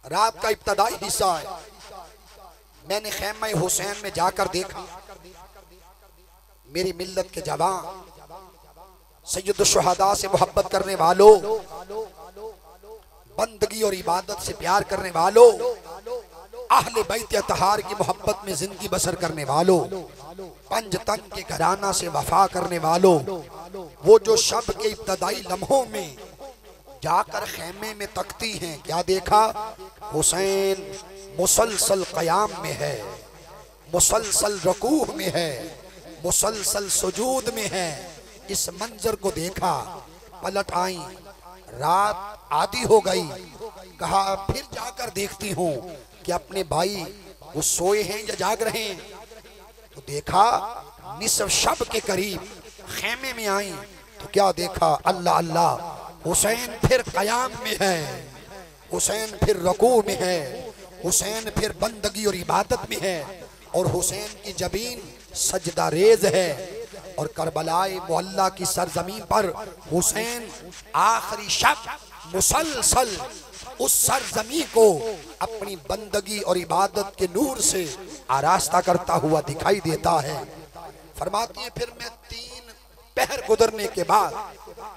रात का इब्तदाई हिस्सा है, मैंने खैमा हुसैन में जाकर देखा, मेरी मिल्लत के जवान सैयद शुहदा से मोहब्बत करने वालों, बंदगी और इबादत से प्यार करने वालों, अहले बैत अतहार की मोहब्बत में जिंदगी बसर करने वालों, पंजतन के घराना से वफा करने वालों, वो जो शब के इब्तदाई लम्हों में जाकर खैमे में तकती हैं, क्या देखा? हुसैन मुसलसल क़याम में है, मुसलसल रुकूह में है, मुसलसल सुजूद में है। इस मंजर को देखा, पलट आई, रात आधी हो गई, कहा फिर जाकर देखती हूँ कि अपने भाई वो सोए हैं या जाग रहे हैं। तो देखा निसफ शब के करीब खेमे में आई तो क्या देखा? अल्लाह अल्लाह, हुसैन फिर क़याम में है, हुसैन फिर रुकू में है, हुसैन फिर बंदगी और इबादत में है, और हुसैन की जबीन सजदा रेज है। और करबलाए मुअल्ला की सरजमीन पर हुसैन आखिरी शब मुसलसल उस सरजमी को अपनी बंदगी और इबादत के नूर से आरास्ता करता हुआ दिखाई देता है। फरमाती है फिर मैं 3 पहर गुजरने के बाद,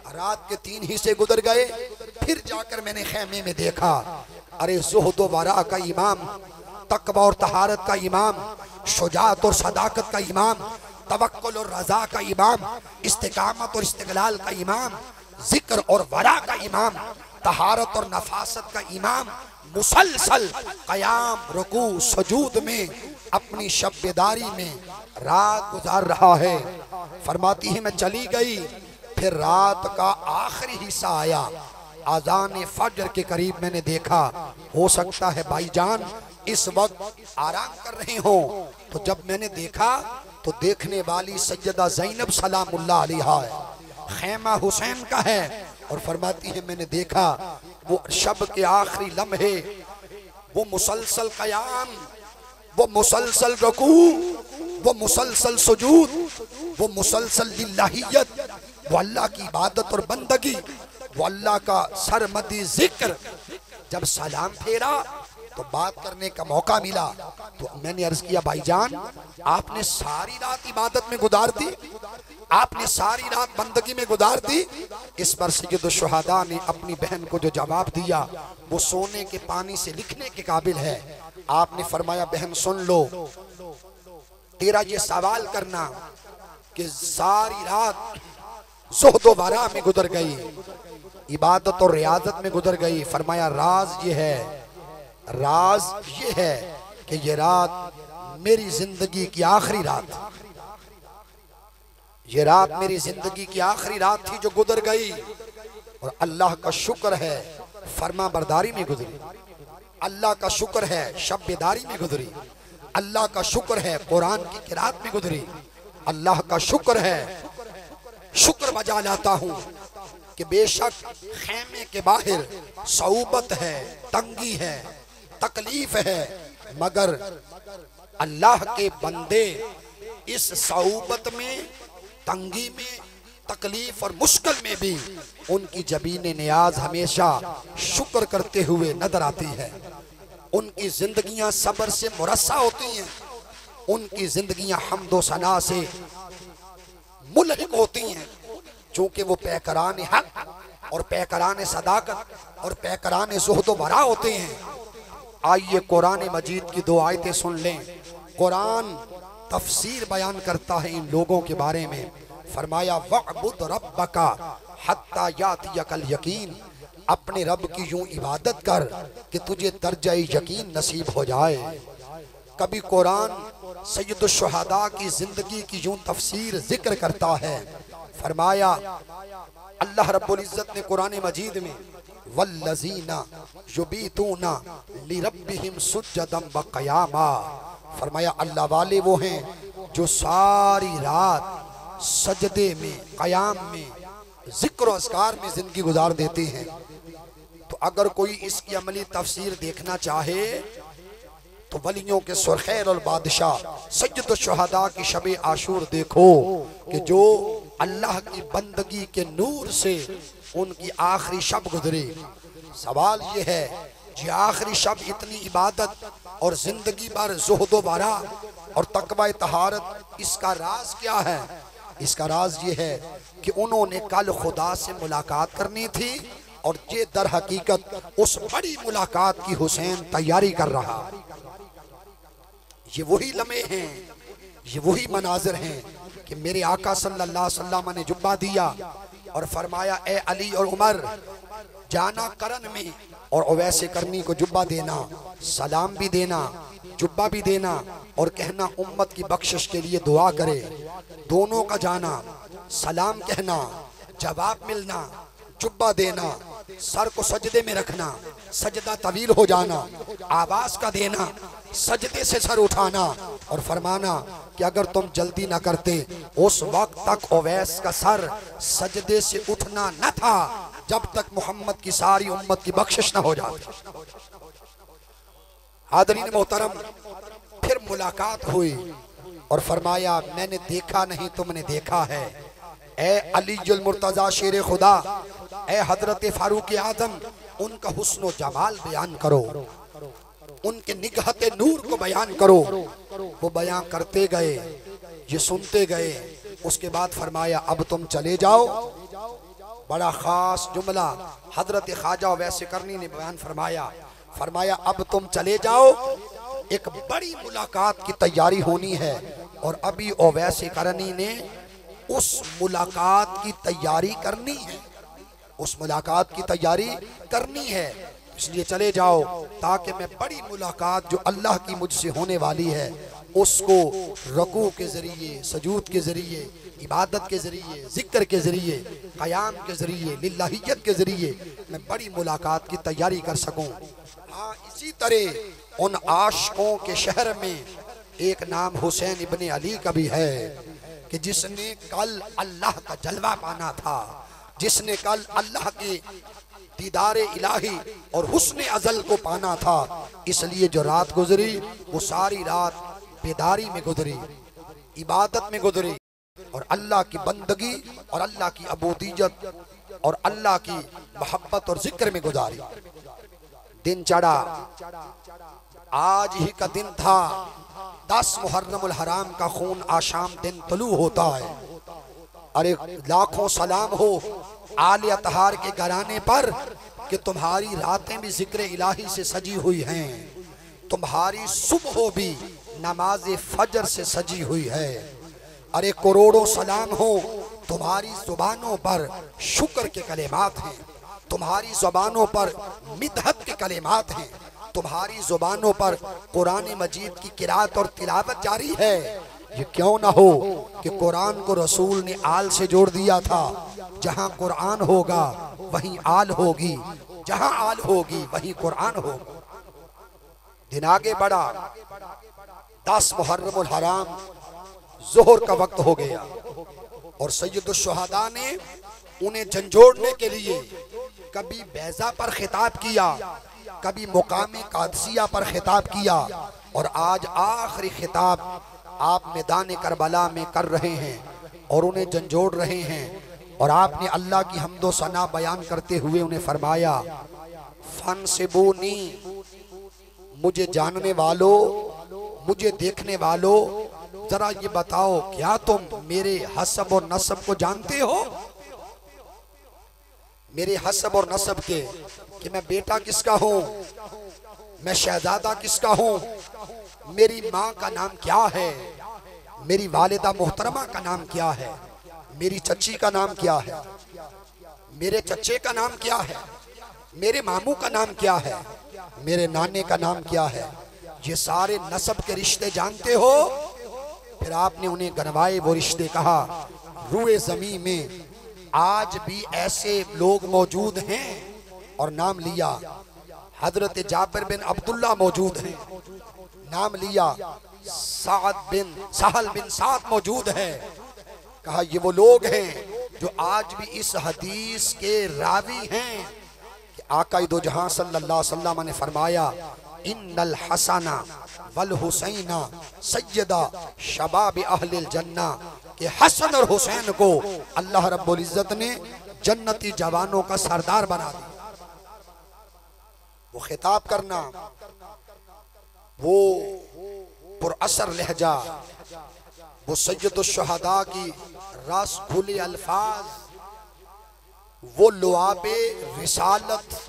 रात के 3 हिस्से गुजर गए, फिर जाकर मैंने खेमे में देखा, अरे ज़ुहद व वरा का इमाम, तकवा और तहारत का इमाम, शुजाअत और सदाकत का इमाम, तवक्कुल और रज़ा का इमाम, इस्तिकामत और इस्तिक़लाल का इमाम, जिक्र और वरा का इमाम, तहारत और नफासत का इमाम, मुसलसल क़याम रुकू सजूद में अपनी शब्बेदारी में रात गुजार रहा है। फरमाती है मैं चली गई, फिर रात का आखिरी हिस्सा आया, आज़ान फजर के करीब मैंने देखा, हो सकता है भाईजान इस वक्त आराम कर रहे हो। तो जब मैंने देखा तो देखने वाली सैयदा ज़ैनब सलामुल्लाह अलैहा है, खैमा हुसैन का है। और फरमाती है मैंने देखा वो शब के आखिरी लम्हे, वो मुसलसल क़याम, वो मुसलसल रुकू, वो मुसलसल सुजूद, वो मुसलसल लिल्लाहियत, वो अल्लाह की इबादत और बंदगी, वो अल्लाह का सरमदी जिक्र। जब सलाम फेरा तो बात करने का मौका मिला तो मैंने अर्ज किया भाईजान आपने सारी रात इबादत में गुजार दी, आपने सारी रात बंदगी में गुजार दी। इस पर सैयद शुहदा ने अपनी बहन को जो जवाब दिया वो सोने के पानी से लिखने के काबिल है। आपने फरमाया बहन सुन लो, तेरा ये सवाल करना कि सारी रात ज़ुहद व वरा में गुजर गई, इबादत और रियाजत में गुजर गई, फरमाया राज ये है राज ये है कि ये रात मेरी जिंदगी की आखिरी रात, ये रात मेरी जिंदगी की आखिरी रात थी जो गुजर गई, और अल्लाह का शुक्र है फर्मा बरदारी में गुजरी, अल्लाह का शुक्र है शब बेदारी में गुजरी, अल्लाह का शुक्र है कुरान की किरात में गुजरी, अल्लाह का शुक्र है। शुक्र बजा लाता हूँ कि बेशक खेमे के बाहर सऊबत है, तंगी है, तकलीफ है, मगर अल्लाह के बंदे इस सऊबत में, तंगी में, तकलीफ और मुश्किल में भी उनकी जबीन नियाज हमेशा शुक्र करते हुए नजर आती है। उनकी जिंदगियां सब्र से मुरस्सा होती हैं, उनकी जिंदगियां हम्दो सना से मुल्हिक होती हैं, चूंकि वो पैकरान हक और पैकरान सदाकत और पैकरान ज़ुहद वरा होते हैं। आइए कुरान मजीद की दो आयतें सुन लें। कुरान तफसीर बयान करता है इन लोगों के बारे में। फरमाया वअबुद रब्बका हत्ता यातियकल यकीन, अपने रब की यूं इबादत कर कि तुझे दर्जा यकीन नसीब हो जाए। कभी कुरान सैयदुश शुहदा की जिंदगी की यूं तफसीर जिक्र करता है। फरमाया अल्लाह रब्बुल इज्जत ने कुरान मजीद में वल्लज़ीना युबीतूना लिरब्बिहिम सुज्जदम व क़यामा, फरमाया अल्लाह वाले वो हैं जो सारी रात सजदे में, क़याम में, जिक्र और अस्कार में जिंदगी गुजार देते हैं। तो अगर कोई इसकी अमली तफसीर देखना चाहे तो वलियों के सुरखैर और बादशाह सैयदुश शुहदा की शब आशूर देखो कि जो अल्लाह की बंदगी के नूर से उनकी आखिरी शब गुजरी। सवाल ये है जी आखिरी शब इतनी इबादत और जिंदगी भर ज़ुहद वरा और तकवा तहारत, इसका राज क्या है? इसका राज ये है कि उन्होंने कल खुदा से मुलाकात करनी थी और ये दर हकीकत उस बड़ी मुलाकात की हुसैन तैयारी कर रहा। ये वही लम्हे हैं, ये वही मनाजिर हैं कि मेरे आका सल्लल्लाहु अलैहि वसल्लम ने जुब्बा दिया और फरमाया ए अली और उमर जाना करन में और अवैसे करनी को जुब्बा देना, सलाम भी देना, जुब्बा भी देना और कहना उम्मत की बख्शिश के लिए दुआ करे। दोनों का जाना, सलाम कहना, जवाब मिलना, जुब्बा देना, सर को सजदे में रखना, सजदा तवील हो जाना, आवाज का देना, सजदे से सर उठाना और फरमाना कि अगर तुम जल्दी ना करते उस वक्त तक ओवैस का सर सजदे से उठना न था जब तक मोहम्मद की सारी उम्मत की बख्शिश न हो जाती। हाज़रीन मोहतरम, फिर मुलाकात हुई और फरमाया मैंने देखा नहीं तुमने देखा है। ए अलीजुल मुर्तजा शेर खुदा, ए हजरत फारूक आजम, उनका हुस्न जमाल बयान करो, उनके निगहते नूर को बयान करो। वो बयान करते गए, ये सुनते गए। उसके बाद फरमाया अब तुम चले जाओ। बड़ा खास जुमला हजरत ख्वाजा वैसे करनी ने बयान फरमाया। फरमाया अब तुम चले जाओ, एक बड़ी मुलाकात की तैयारी होनी है। और अभी ओवैसे करनी ने उस मुलाकात की तैयारी करनी है, उस मुलाकात की तैयारी करनी है, इसलिए चले जाओ ताकि मैं बड़ी मुलाकात जो अल्लाह की मुझसे होने वाली है उसको रकू के जरिए, सजूद के जरिए, इबादत के जरिए, जिक्र के जरिए, क़याम के जरिए, लिल्लाहियत के जरिए मैं बड़ी मुलाकात की तैयारी कर सकूं। हाँ, इसी तरह उन आशिकों के शहर में एक नाम हुसैन इब्ने अली का भी है कि जिसने कल अल्लाह का जलवा पाना था, जिसने कल अल्लाह के दीदार इलाही और हुस्न अजल को पाना था। इसलिए जो रात गुजरी वो सारी रात बेदारी में गुजरी, इबादत में गुजरी और अल्लाह की बंदगी और अल्लाह की अबूदियत और अल्लाह की मोहब्बत और जिक्र में गुजारी। दिन चढ़ा, आज ही का दिन था। 10 मुहर्रमुल हराम का खून आशाम दिन तलू होता है। अरे लाखों सलाम हो आले अतहार के घराने पर कि तुम्हारी रातें भी जिक्र इलाही से सजी हुई हैं, तुम्हारी सुबह भी नमाज फजर से सजी हुई है। अरे करोड़ों सलाम हो, तुम्हारी जुबानों पर शुक्र के कलेमात हैं, तुम्हारी जुबानों पर मिदहत के कलेमात हैं, तुम्हारी जुबानों पर कुरान मजीद की किरात और तिलावत जारी है, ये क्यों ना हो कि कुरान को रसूल ने आल से जोड़ दिया था। जहां कुरान होगा वहीं आल होगी, जहां आल होगी वहीं कुरान होगा। दिन आगे बढ़ा, 10 मुहर्रमुल हराम जोहर का वक्त हो गया और सैयदुश शुहदा ने उन्हें झंझोड़ने के लिए कभी बैजा पर खिताब किया, कभी मुकामे कादसिया पर खिताब किया और आज आखिरी खिताब आप मैदान करबला में कर रहे हैं और उन्हें झंझोड़ रहे हैं। और आपने अल्लाह की हम्दो सना बयान करते हुए उन्हें फरमाया, फन सिबूनी, मुझे जानने वालों, मुझे देखने वालों, जरा ये बताओ क्या तुम मेरे हसब और नसब को जानते हो? मेरे हसब और नसब के, कि मैं बेटा किसका हूँ, मैं शहजादा किसका हूँ, मेरी माँ का नाम क्या है, मेरी वालिदा मोहतरमा का नाम क्या है, मेरी चच्ची का नाम क्या है, मेरे चच्चे का नाम क्या है, मेरे मामू का नाम क्या है, मेरे नाने का नाम क्या है, ये सारे नसब के रिश्ते जानते हो? फिर आपने उन्हें गनवाए वो रिश्ते कहा। रूए ज़मीं में आज भी ऐसे लोग मौजूद हैं और नाम लिया। हजरत जाबिर बिन अब्दुल्ला मौजूद हैं, नाम लिया। सहल बिन साद मौजूद है। कहा ये वो लोग हैं जो आज भी इस हदीस के रावी हैं कि आका दो जहां सल्लल्लाहु अलैहि वसल्लम ने फरमाया, इन्नल हसना वल हुसैना सैयदा शबाब अहलिल जन्ना, कि हसन और हुसैन को अल्लाह रब्बुल इज्जत ने जन्नती जवानों का सरदार बना दिया। वो खिताब करना, वो पुरअसर लहजा, वो सैयदुश शुहदा की रस खुले अल्फाज, वो लुआबे रिसालत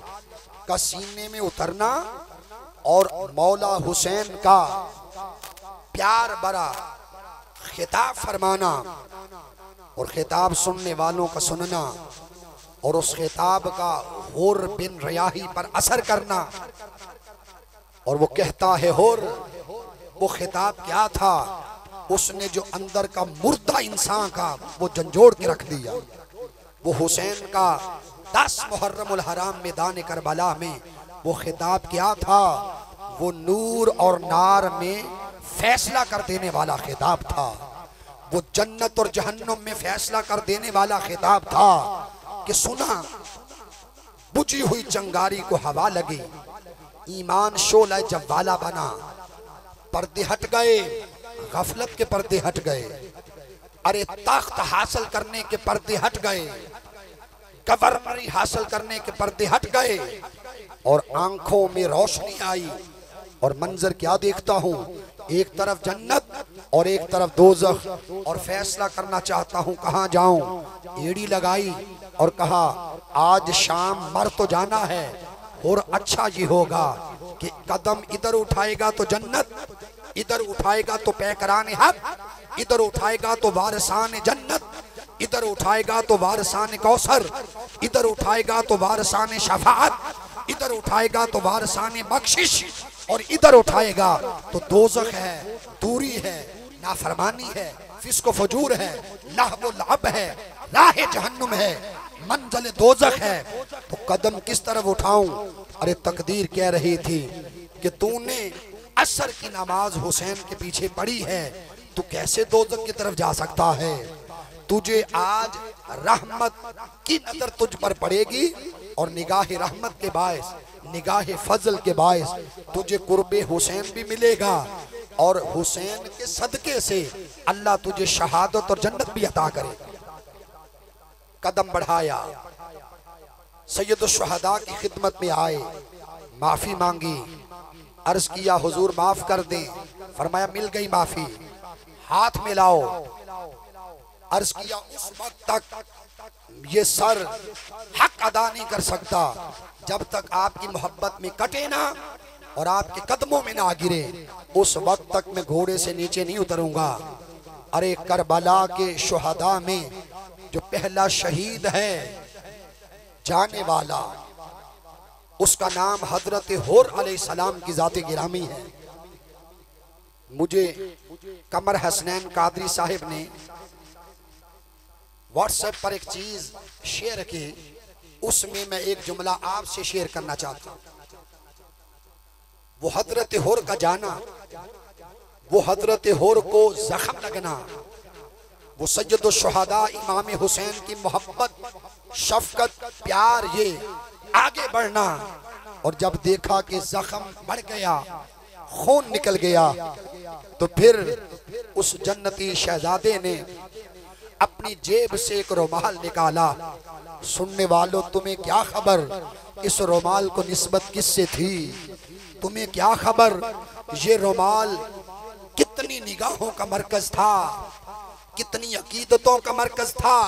का सीने में उतरना और मौला हुसैन का प्यार भरा खिताब फरमाना और खिताब सुनने वालों का सुनना और उस खिताब का हुर बिन रियाही पर असर करना। और वो कहता है हुर, वो खिताब क्या था, उसने जो अंदर का मुर्दा इंसान का वो झंझोड़ के रख दिया। वो हुसैन का 10 मुहर्रमुल हराम मैदान करबला में वो खिताब क्या था, वो नूर और नार में फैसला कर देने वाला खिताब था। वो जन्नत और जहन्नुम में फैसला कर देने वाला खिताब था कि सुना, बुझी हुई चंगारी को हवा लगी, ईमान शोला जवाला बना, पर्दे हट गए, गफलत के पर्दे हट गए, अरे तख्त हासिल करने के पर्दे हट गए, गवर्नरी हासिल करने के पर्दे हट गए और आंखों में रोशनी आई। और मंजर क्या देखता हूँ, एक तरफ जन्नत और एक तरफ दोज़ख, और फैसला करना चाहता हूँ कहाँ जाऊं। एड़ी लगाई और कहा आज शाम मर तो जाना है, और अच्छा ये होगा कि कदम इधर उठाएगा तो जन्नत, इधर उठाएगा तो पैकरान हक, इधर उठाएगा तो वारिसान जन्नत, इधर उठाएगा तो वारिसान कौसर, इधर उठाएगा तो वारिसान शफाअत, इधर उठाएगा तो वारिसान बख्शिश, और इधर उठाएगा तो दोज़ख है, दूरी है, नाफरमानी है, फिस्को फजूर है, लहव लअब है, राह जहन्नुम है, मंजिल दोज़ख है। तो कदम किस तरफ उठाऊं? अरे तकदीर कह रही थी कि तूने असर की नमाज हुसैन के पीछे पढ़ी है, तू कैसे दोज़ख की तरफ जा सकता है? तुझे आज रहमत की नजर तुझ पर पड़ेगी और निगाह रहमत के बायस, निगाह फजल के बायस तुझे कुर्बे हुसैन भी मिलेगा और हुसैन के सदके से अल्लाह तुझे शहादत और जन्नत भी अता करेगा। कदम बढ़ाया, सैयदुश शुहदा की खिदमत में आए, माफी मांगी, अर्ज किया हुजूर माफ कर दें। फरमाया मिल गई माफी, हाथ मिलाओ। अर्ज किया उस वक्त तक ये सर हक अदा नहीं कर सकता जब तक आपकी मोहब्बत में कटे ना और आपके कदमों में ना गिरे, उस वक्त तक मैं घोड़े से नीचे नहीं उतरूंगा। अरे करबला के शुहदा में जो पहला शहीद है, जाने वाला उसका नाम हजरत हुर अलैहिस्सलाम की जात गिरामी है। मुझे कमर हसनैन कादरी साहिब ने व्हाट्सएप पर एक चीज शेयर की, उसमें मैं एक जुमला आपसे शेयर करना चाहता हूँ। वो हजरत हुर का जाना, वो हजरत हुर को जख्म लगना, वो सैयदुल शुहदा इमाम हुसैन की मोहब्बत, शफकत, प्यार, ये आगे बढ़ना, और जब देखा कि जख्म बढ़ गया, खून निकल गया, तो फिर उस जन्नती शहजादे ने अपनी जेब से एक रुमाल निकाला। सुनने वालों, तुम्हें क्या खबर इस रुमाल को निस्बत किससे थी? तुम्हें क्या खबर ये रुमाल कितनी निगाहों का मरकज था, कितनी अकीदतों का मरकज था,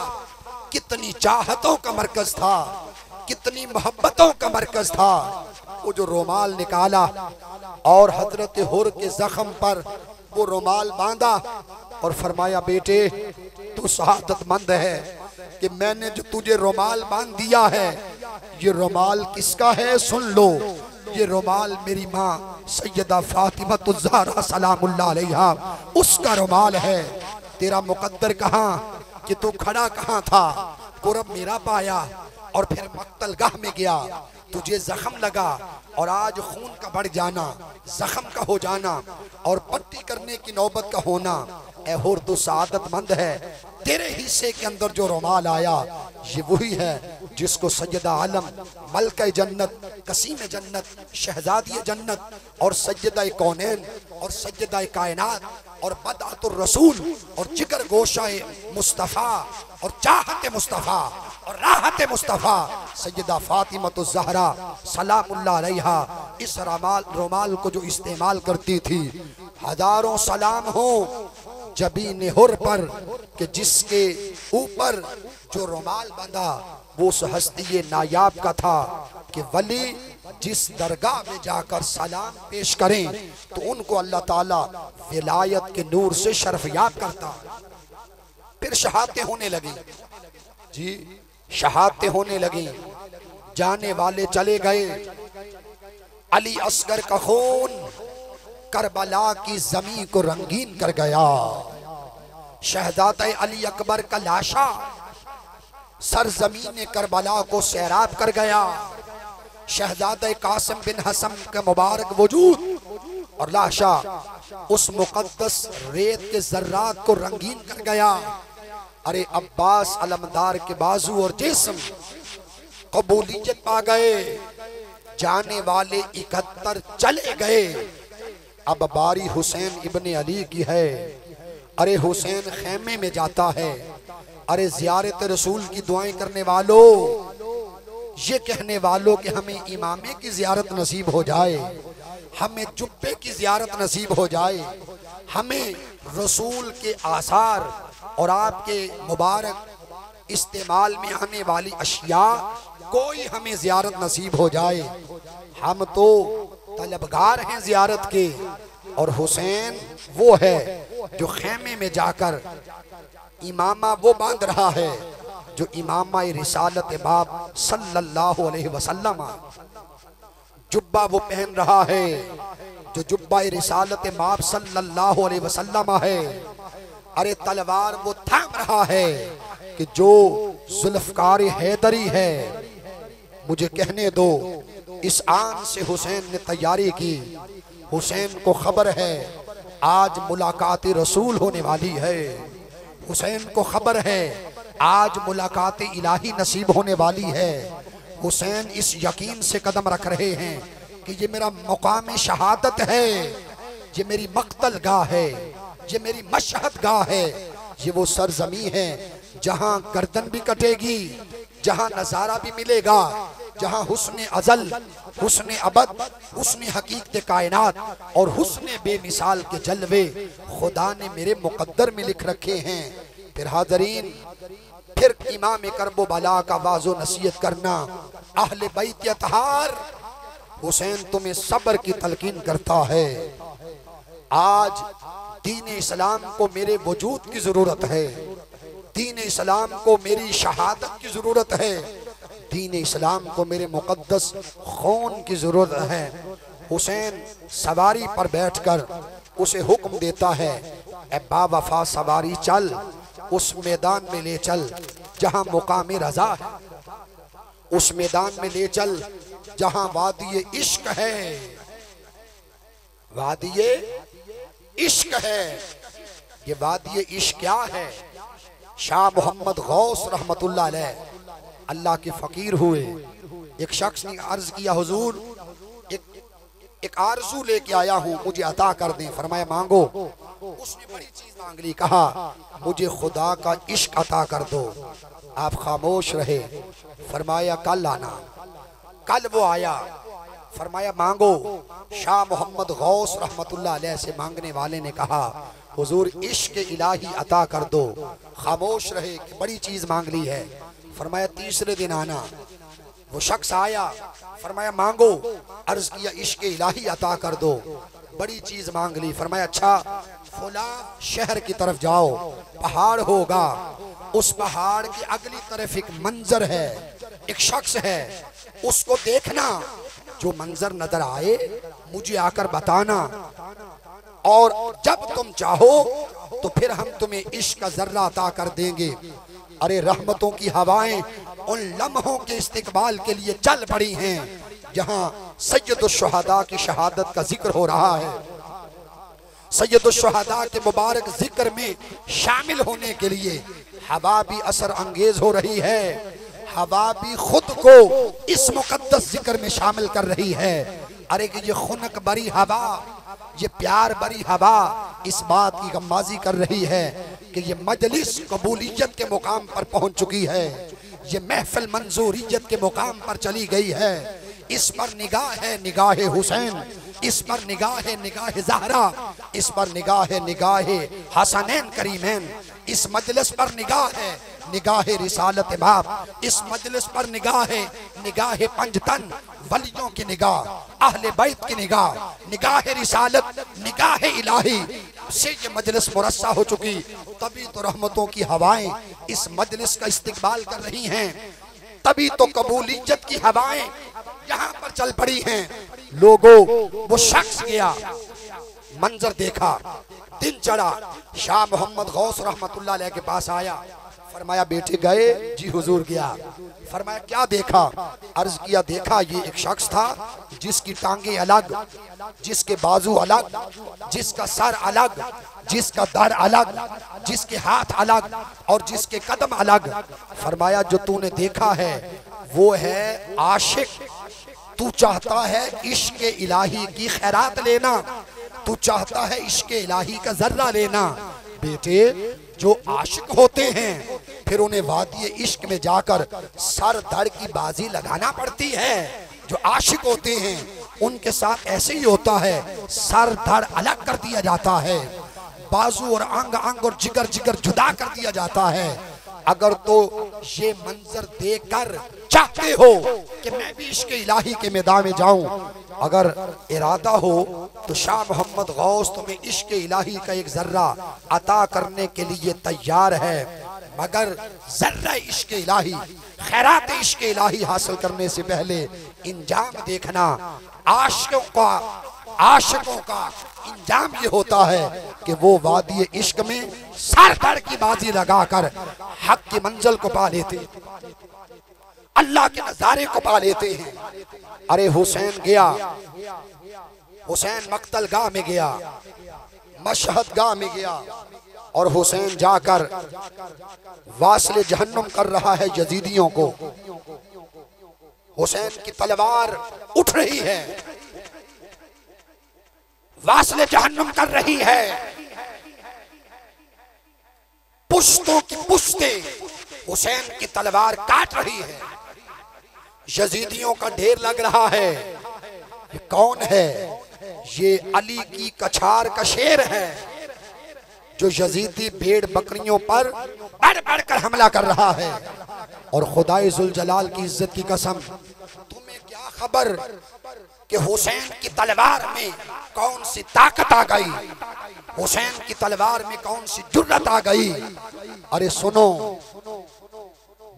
कितनी चाहतों का मरकज था, कितनी मोहब्बतों का मरकज था। वो जो रुमाल निकाला और हजरत हुर के जख्म पर वो रुमाल बांधा और फरमाया, बेटे तू सआदतमंद है कि मैंने जो तुझे रुमाल बांध दिया है, ये रुमाल किसका है? सुन लो, ये रुमाल मेरी माँ सैयदा फातिमा ज़हरा सलामुल्लाह अलैहा उसका रुमाल है। तेरा मुकद्दर कहाँ कि तू खड़ा कहाँ था? कुर्ब मेरा पाया और फिर मक्तलगाह में गया, तुझे जख्म लगा और आज खून का बढ़ जाना, जख्म का हो जाना और पट्टी करने की नौबत का होना। ए हुर, तू सआदतमंद है, तेरे हिस्से के अंदर जो रुमाल आया ये वही है जिसको सैयदा आलम, मलका जन्नत, कसीम जन्नत, शहजादी जन्नत और सैयदा कौनैन और सैयदा कायनात और बदअतुर रसूल और जिगर गोशाए मुस्तफ़ा और चाहते मुस्तफ़ा और राहत मुस्तफ़ा सैयदा फातिमा ज़हरा सलामुल्लाह अलैहा इस रुमाल को जो इस्तेमाल करती थी, हजारों सलाम हो जबीन हुर पर कि जिसके ऊपर जो रुमाल बंधा वो उस हस्ती नायाब का था कि वली जिस दरगाह में जाकर सलाम पेश करें तो उनको अल्लाह ताला विलायत के नूर से शर्फयाब करता। फिर शहादतें होने लगी जी, शहादतें होने लगी, जाने वाले चले गए। अली असगर का खून करबला की जमीन को रंगीन कर गया। शहजादा अली अकबर का लाशा सरजमीन करबला को सैराब कर गया। शहजादा कासिम बिन हसन का मुबारक वजूद और लाशा उस मुकद्दस रेत के जर्रात को रंगीन कर गया। अरे अब्बास अलमदार के बाजू और जिस्म कबूलियत पा गए। जाने वाले 71 चले गए। अब बारी हुसैन इब्ने अली की है। अरे हुसैन खेमे में जाता है। अरे ज़ियारत रसूल की दुआएं करने वालों, ये कहने वालों कि हमें इमामे की ज़ियारत नसीब हो जाए, हमें जुब्बे की ज़ियारत नसीब हो जाए, हमें रसूल के आसार और आपके मुबारक इस्तेमाल में आने वाली अशिया कोई हमें ज़ियारत नसीब हो जाए। हम तो तलबगार हैं ज़ियारत के, और हुसैन वो है जो खेमे में जाकर इमामा वो बांध रहा है जो इमामा रिसालत बाब सल्लल्लाहु अलैहि वसल्लम, जुब्बा वो पहन रहा है जो जुब्बा रिसालत बाब सल्लल्लाहु अलैहि वसल्लम है। अरे तलवार वो थाम रहा है कि जो जुल्फकार हैदरी है। मुझे कहने दो, इस आन से हुसैन ने तैयारी की। हुसैन को खबर है आज मुलाकात रसूल होने वाली है। हुसैन को खबर है आज मुलाकात इलाही नसीब होने वाली है। हुसैन इस यकीन से कदम रख रहे हैं कि ये मेरा मुकाम शहादत है, ये मेरी मक्तल गाह है, ये मेरी मशहद गाह है, ये वो सरजमी है जहाँ गर्दन भी कटेगी, जहाँ नजारा भी मिलेगा, जहाँ हुस्न अजल, हुस्न अबद, हुस्न हकीकत कायनात और हुस्न बेमिसाल के जलवे खुदा ने मेरे मुकद्दर में लिख रखे हैं। फिर हाज़रीन, फिर इमाम करबो बला का वाज़ो नसीहत करना। अहले बैत अतहार, हुसैन तुम्हें सब्र की तलकीन करता है। आज दीन इस्लाम को मेरे वजूद की जरूरत है, दीन इस्लाम को मेरी शहादत की जरूरत है। दीन इस्लाम को मेरे मुकद्दस खून की ज़रूरत है। हुसैन सवारी पर बैठकर उसे हुक्म देता है, ए बावफा सवारी चल, उस मैदान में ले चल जहां मुकाम रजा है, उस मैदान में ले चल जहां वादी इश्क है, वादी इश्क है। ये वादी इश्क क्या है? शाह मोहम्मद गौस रहमतुल्लाह अलैह अल्लाह के फकीर हुए। एक शख्स ने अर्ज किया, हुजूर एक आरज़ू लेके आया हूँ, मुझे अता कर दें। फरमाया मांगो। उसने बड़ी चीज मांग ली, कहा मुझे खुदा का इश्क अता कर दो। आप खामोश रहे। फरमाया कल आना। कल वो आया। फरमाया मांगो। शाह मोहम्मद गौस रहमतुल्लाह अलैह से मांगने वाले ने कहा, हुजूर इश्क इलाही अता कर दो। खामोश रहे कि बड़ी चीज मांग ली है। फरमाया तीसरे दिन आना। वो शख्स आया। फरमाया मांगो। अर्ज किया इश्क इलाही अता कर दो। बड़ी चीज मांग ली। फरमाया अच्छा, फुला शहर की तरफ जाओ, पहाड़ होगा, उस पहाड़ की अगली तरफ एक मंजर है, एक शख्स है, उसको देखना। जो मंजर नजर आए मुझे आकर बताना, और जब तुम चाहो तो फिर हम तुम्हें इश्क का जर्रा अता कर देंगे। अरे रहमतों की हवाएं उन लम्हों के इस्तिकबाल के लिए चल पड़ी हैं जहां सैयदुश शुहदा की शहादत का जिक्र हो रहा है। सैयदुश शुहदा के मुबारक जिक्र में शामिल होने के लिए हवा भी असर अंगेज हो रही है। हवा भी खुद को इस मुकद्दस जिक्र में शामिल कर रही है। अरे कि ये खुनक बरी हवा, ये प्यार बरी हवा इस बात की गम्माजी कर रही है कि ये मजलिस कबूलियत के मुकाम पर पहुंच चुकी है, ये महफिल मंजूरियत के मुकाम पर चली गई है। इस पर निगाह है निगाह हुसैन, इस पर निगाह है निगाह ज़हरा, इस पर निगाह है निगाह हसनैन करीमैन, इस मजलिस पर निगाह है निगाह रिसालत बाप, इस मजलिस पर निगाह है निगाह पंजतन वलियों की निगाह, अहले बैत की निगाह, निगाह रिसालत, निगाह इलाही से ये मजलिस मुरस्सा हो चुकी। तभी तो रहमतों की हवाएं इस मजलिस का इस्तिकबाल कर रही हैं, तभी तो कबूलियत की हवाएं यहाँ पर चल पड़ी हैं। लोगों, वो शख्स गया, मंजर देखा, दिन चढ़ा, शाह मोहम्मद गौस रहमतुल्लाह अलैह के पास आया। फरमाया बेटे गए? जी हुजूर गया। फरमाया क्या देखा? अर्ज किया देखा ये एक शख्स था जिसकी टांगे अलग, जिसके बाजू अलग, जिसका सर अलग, जिसका दर अलग, जिसके हाथ अलग और जिसके कदम अलग। फरमाया जो तूने देखा है वो है आशिक। तू चाहता है इश्क इलाही की खैरात लेना, तू चाहता है इश्क इलाही का जर्रा लेना। बेटे जो आशिक होते हैं फिर उन्हें वादी इश्क में जाकर सर धड़ की बाजी लगाना पड़ती है। जो आशिक होते हैं उनके साथ ऐसे ही होता है, सर धड़ अलग कर दिया जाता है, बाजू और अंग अंग और जिगर जिगर जुदा कर दिया जाता है। अगर तो ये मंजर देखकर चाहते हो कि मैं भी इश्क इलाही के मैदान में जाऊं, अगर इरादा हो तो शाह मोहम्मद गौस तुम्हें इश्क इलाही का एक जर्रा अता करने के लिए तैयार है, मगर जर्रा इश्क इलाही, खैरात इश्क इलाही हासिल करने से पहले इंजाम देखना। आशिकों का इंजाम ये होता है कि वो वादी इश्क में सर धड़ की बाजी लगाकर हक की मंजिल को पा लेते, अल्लाह के नजारे को पा लेते हैं। अरे हुसैन गया, हुसैन मक्तल गाह में गया, मशहद गाह में गया, और हुसैन जाकर वासले जहन्नुम कर रहा है यजीदियों को। हुसैन की तलवार उठ रही है, वासले जहन्नुम कर रही है, पुश्तों की पुश्तें हुसैन की तलवार काट रही है, यजीदियों का ढेर लग रहा है। ये कौन है? ये अली की कछार का शेर है जो यजीदी भेड़ बकरियों पर बढ़ बढ़ कर हमला कर रहा है। और खुदाए जुल जलाल की इज्जत की कसम, तुम्हें क्या खबर कि हुसैन की तलवार में कौन सी ताकत आ गई, हुसैन की तलवार में कौन सी जुर्रत आ गई। अरे सुनो,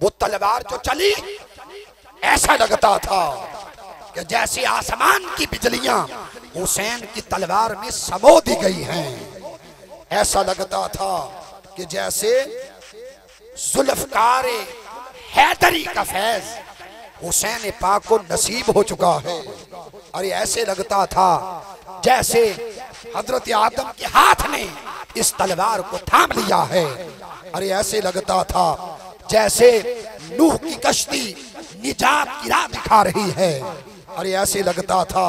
वो तलवार जो चली ऐसा लगता था कि जैसे आसमान की बिजलियां हुसैन की तलवार में समो दी गई हैं। ऐसा लगता था कि जैसे जुल्फकार हैदरी का फैज हुसैन पाक को नसीब हो चुका है। अरे ऐसे लगता था जैसे हजरत आदम के हाथ ने इस तलवार को थाम लिया है। अरे ऐसे लगता था जैसे नूह की कश्ती निजात की राह दिखा रही है। अरे ऐसे लगता था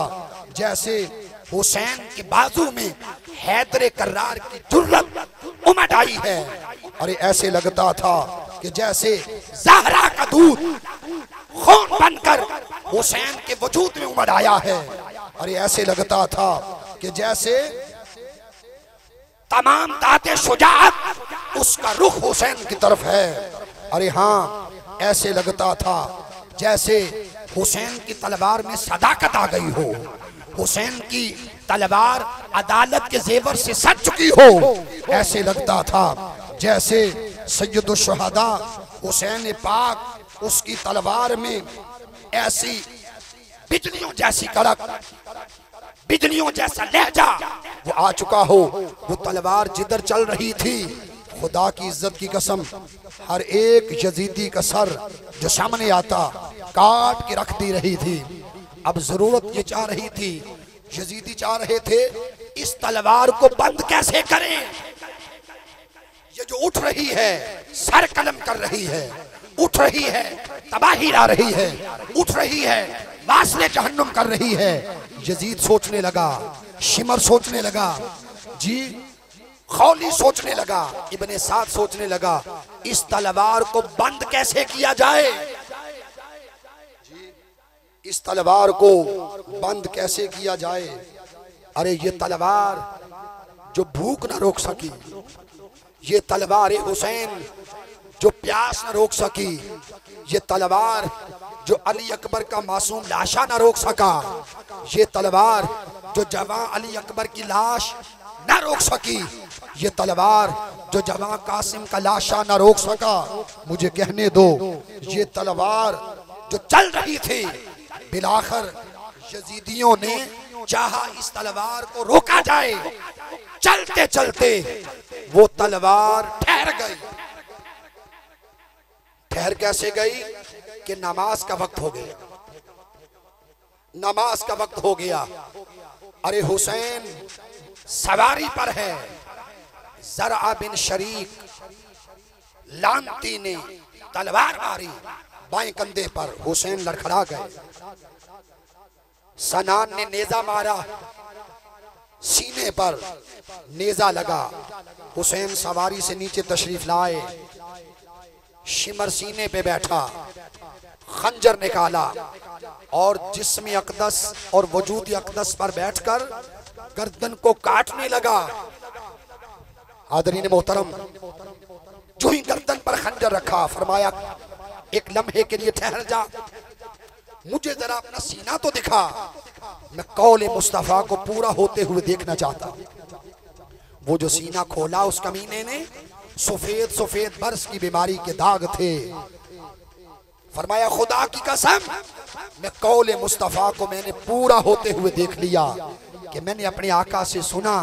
जैसे हुसैन के बाजू में हैदर कर्रार की जुर्रत उमड़ आई है। अरे ऐसे लगता था कि जैसे ज़हरा का दूध खून बनकर हुसैन के वजूद में उमड़ आया है। अरे ऐसे लगता था कि जैसे तमाम दाते शुजाअत उसका रुख हुसैन की तरफ है। अरे हाँ, ऐसे लगता था जैसे हुसैन की तलवार में सदाकत आ गई हो, हुसैन की तलवार अदालत के जेवर से सज चुकी हो। ऐसे लगता था जैसे सैयदुल शुहदा हुसैन पाक उसकी तलवार में ऐसी बिजलियों जैसी कड़क, बिजलियों जैसा लहजा वो आ चुका हो। वो तलवार जिधर चल रही थी, खुदा की इज्जत की कसम, हर एक यजीदी का सर जो सामने आता काट के रख दी रही थी। अब जरूरत ये चाह रही थी, यजीदी चाह रहे थे इस तलवार को बंद कैसे करें। ये जो उठ रही है, सर कलम कर रही है, उठ रही है, तबाही ला रही है, उठ रही है, वासले जहन्नुम कर रही है। यजीद सोचने लगा, शिमर सोचने लगा, जी खौली सोचने लगा, इब्ने साद सोचने लगा, इस तलवार को बंद कैसे किया जाए, इस तलवार को बंद कैसे किया जाए। अरे ये तलवार जो भूख न रोक सकी, ये तलवार हुसैन जो प्यास न रोक सकी, ये तलवार जो अली अकबर का मासूम लाशा न रोक सका, ये तलवार जो जवां अली अकबर की लाश न रोक सकी, ये तलवार जो जवां कासिम का लाशा न रोक सका। मुझे कहने दो, ये तलवार जो चल रही थी, बिलाखिर यजीदियों ने चाहा इस तलवार को रोका जाए। चलते चलते वो तलवार ठहर गई। ठहर कैसे गई कि नमाज का वक्त हो गया, नमाज का वक्त हो गया। अरे हुसैन सवारी पर है, ज़रा बिन शरीक लानती ने तलवार मारी बाएं कंधे पर, हुसैन लड़खड़ा गए। सनान ने नेजा मारा, सीने पर नेजा लगा। हुसैन सवारी से नीचे तशरीफ लाए, शिमर सीने पे बैठा, खंजर निकाला और जिस्म अक़दस और वजूद अक़दस पर बैठकर गर्दन को काटने लगा। हाज़रीन मोहतरम, जो ही गर्दन पर खंजर रखा, फरमाया एक लम्हे के लिए ठहर जा, मुझे जरा अपना सीना तो दिखा, मैं कौले मुस्तफा को पूरा होते हुए देखना चाहता। वो जो सीना खोला उस कमीने ने, सफेद सफेद बर्स की बीमारी के दाग थे। फरमाया खुदा की कसम, मैं कौले मुस्तफा को मैंने पूरा होते हुए देख लिया कि मैंने अपने आका से सुना।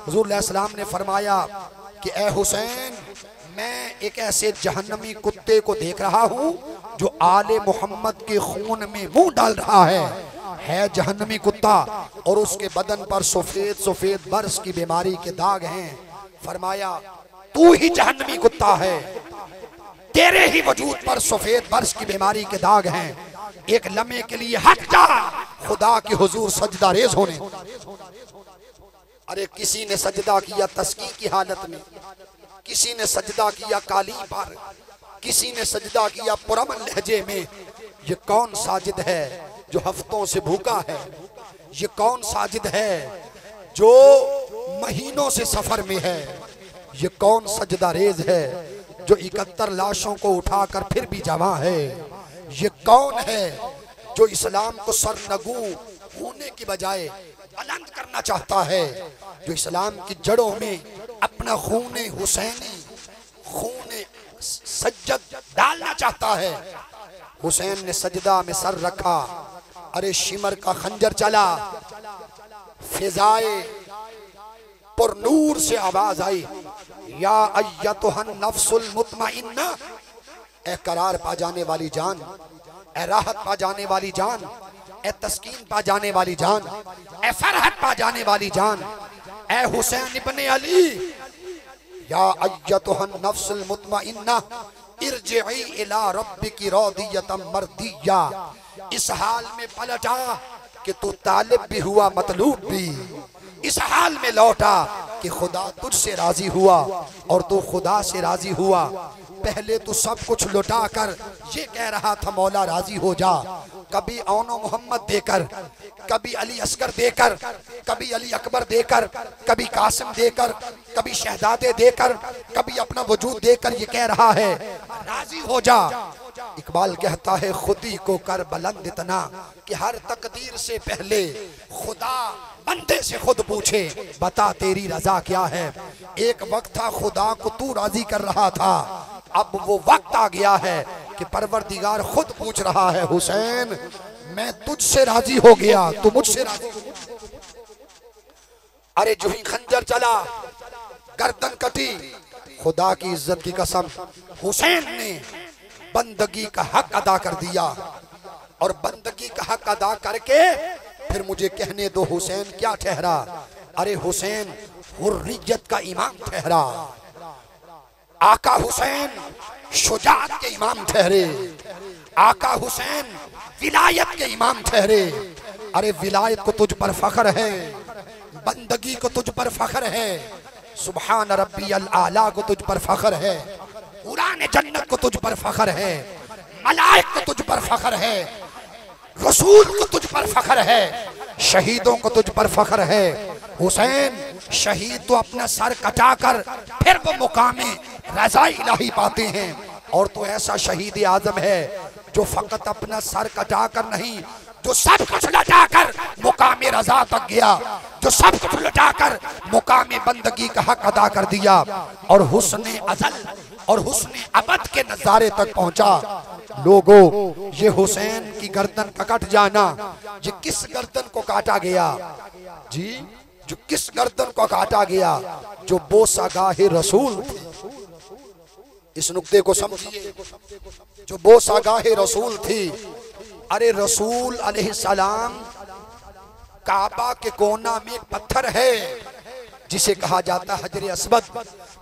हुजूर अलैहिस्सलाम ने फरमाया कि ए हुसैन, मैं एक ऐसे जहन्नमी कुत्ते को देख रहा हूँ जो आले मोहम्मद के खून में मुंह डाल रहा है जहन्नमी कुत्ता, और उसके बदन पर सफेद सफेद बर्स की बीमारी के दाग हैं। फरमाया तू ही जहन्नमी कुत्ता है, तेरे ही वजूद पर सफेद बर्स की बीमारी के दाग हैं। एक लम्हे के लिए हट जा, खुदा के हुजूर सजदा रेज होने। अरे किसी ने सजदा किया तस्की की हालत में, किसी ने सजदा किया काली पर, किसी ने सजदा किया पुरमन लहजे में। ये कौन साजिद है जो हफ्तों से भूखा है? ये कौन साजिद है जो महीनों से सफर में है? ये कौन सजदा रेज है जो 71 लाशों को उठाकर फिर भी जवां है? ये कौन है जो इस्लाम को सरनगू होने की बजाय बुलंद करना चाहता है, जो इस्लाम की जड़ों में अपना खून हुसैनी, खून सज्जद डालना चाहता है? हुसैन ने सजदा में सर रखा। अरे शिमर का खंजर चला, फिजाए पर नूर से आवाज आई, या अय्यतुहन नफ्सुल मुतमइन्ना, ए करार पा जाने वाली जान, ए राहत पा जाने वाली जान, ए तस्कीन पा जाने वाली जान, ए फरहत पा जाने वाली जान, ए हुसैन इब्ने अली, या अय्यतुहन नफ्सुल मुतमइन्ना इरजिई इला रब्बिकी रादियतम मर्दिया। इस हाल में पलटा कि तू तालिब भी हुआ, मतलूब भी। इस हाल में लौटा कि खुदा तुझसे राजी हुआ और तू खुदा से राजी हुआ। पहले तू सब कुछ लुटा कर ये कह रहा था मौला राजी हो जा, कभी औनो मोहम्मद देकर, कभी अली असगर देकर, कभी अली अकबर देकर, कभी कासिम देकर, कभी शहजादे देकर, कभी अपना वजूद देकर ये कह रहा है राजी हो जा। इकबाल कहता है खुदी को कर बुलंद इतना कि हर तकदीर से पहले खुदा बंदे से खुद पूछे बता तेरी रजा क्या है। एक वक्त था खुदा को तू राजी कर रहा था, अब वो वक्त आ गया है कि परवरदिगार खुद पूछ रहा है हुसैन मैं तुझसे राजी हो गया, तू मुझसे राजी। अरे जो ही खंजर चला, गर्दन कटी, खुदा की इज्जत की कसम हुसैन ने बंदगी का हक अदा कर दिया। और बंदगी का हक अदा करके फिर मुझे कहने दो हुसैन क्या ठहरा। अरे हुसैन हुर्रियत का इमाम ठहरा, आका हुसैन शुजाअत के इमाम ठहरे, आका हुसैन विलायत के इमाम ठहरे। अरे विलायत को तुझ पर फख्र है, बंदगी को तुझ पर फख्र है, सुभान रब्बियल आला को तुझ पर फख्र है, उड़ान जन्नत को तुझ पर फख्र है, मलाइक को तुझ पर फख्र है, रसूल को तुझ पर फख्र है, शहीदों को तुझ पर फख्र है। हुसैन शहीद तो अपना सर कटाकर फिर वो मुकामे रज़ा इलाही पाते हैं, और तो ऐसा शहीद आजम है जो फकत अपना सर कटाकर नहीं, जो सब कुछ लटाकर मुकामे रज़ा तक गया, जो सब कुछ लटाकर मुकामे बंदगी का हक अदा कर दिया और हुस्ने अज़ल और हुस्ने अबद के नजारे तक पहुंचा। लोगों ये हुसैन की गर्दन का कट जाना, ये किस गर्दन को काटा गया जी, जो किस गर्दन को काटा गया, जो बोसागाहे रसूल थी। इस नुक्ते को समझिए, जो बोसागाहे रसूल थी। अरे रसूल अलैहिस्सलाम काबा के कोना में एक पत्थर है जिसे कहा जाता है हजर अस्वद।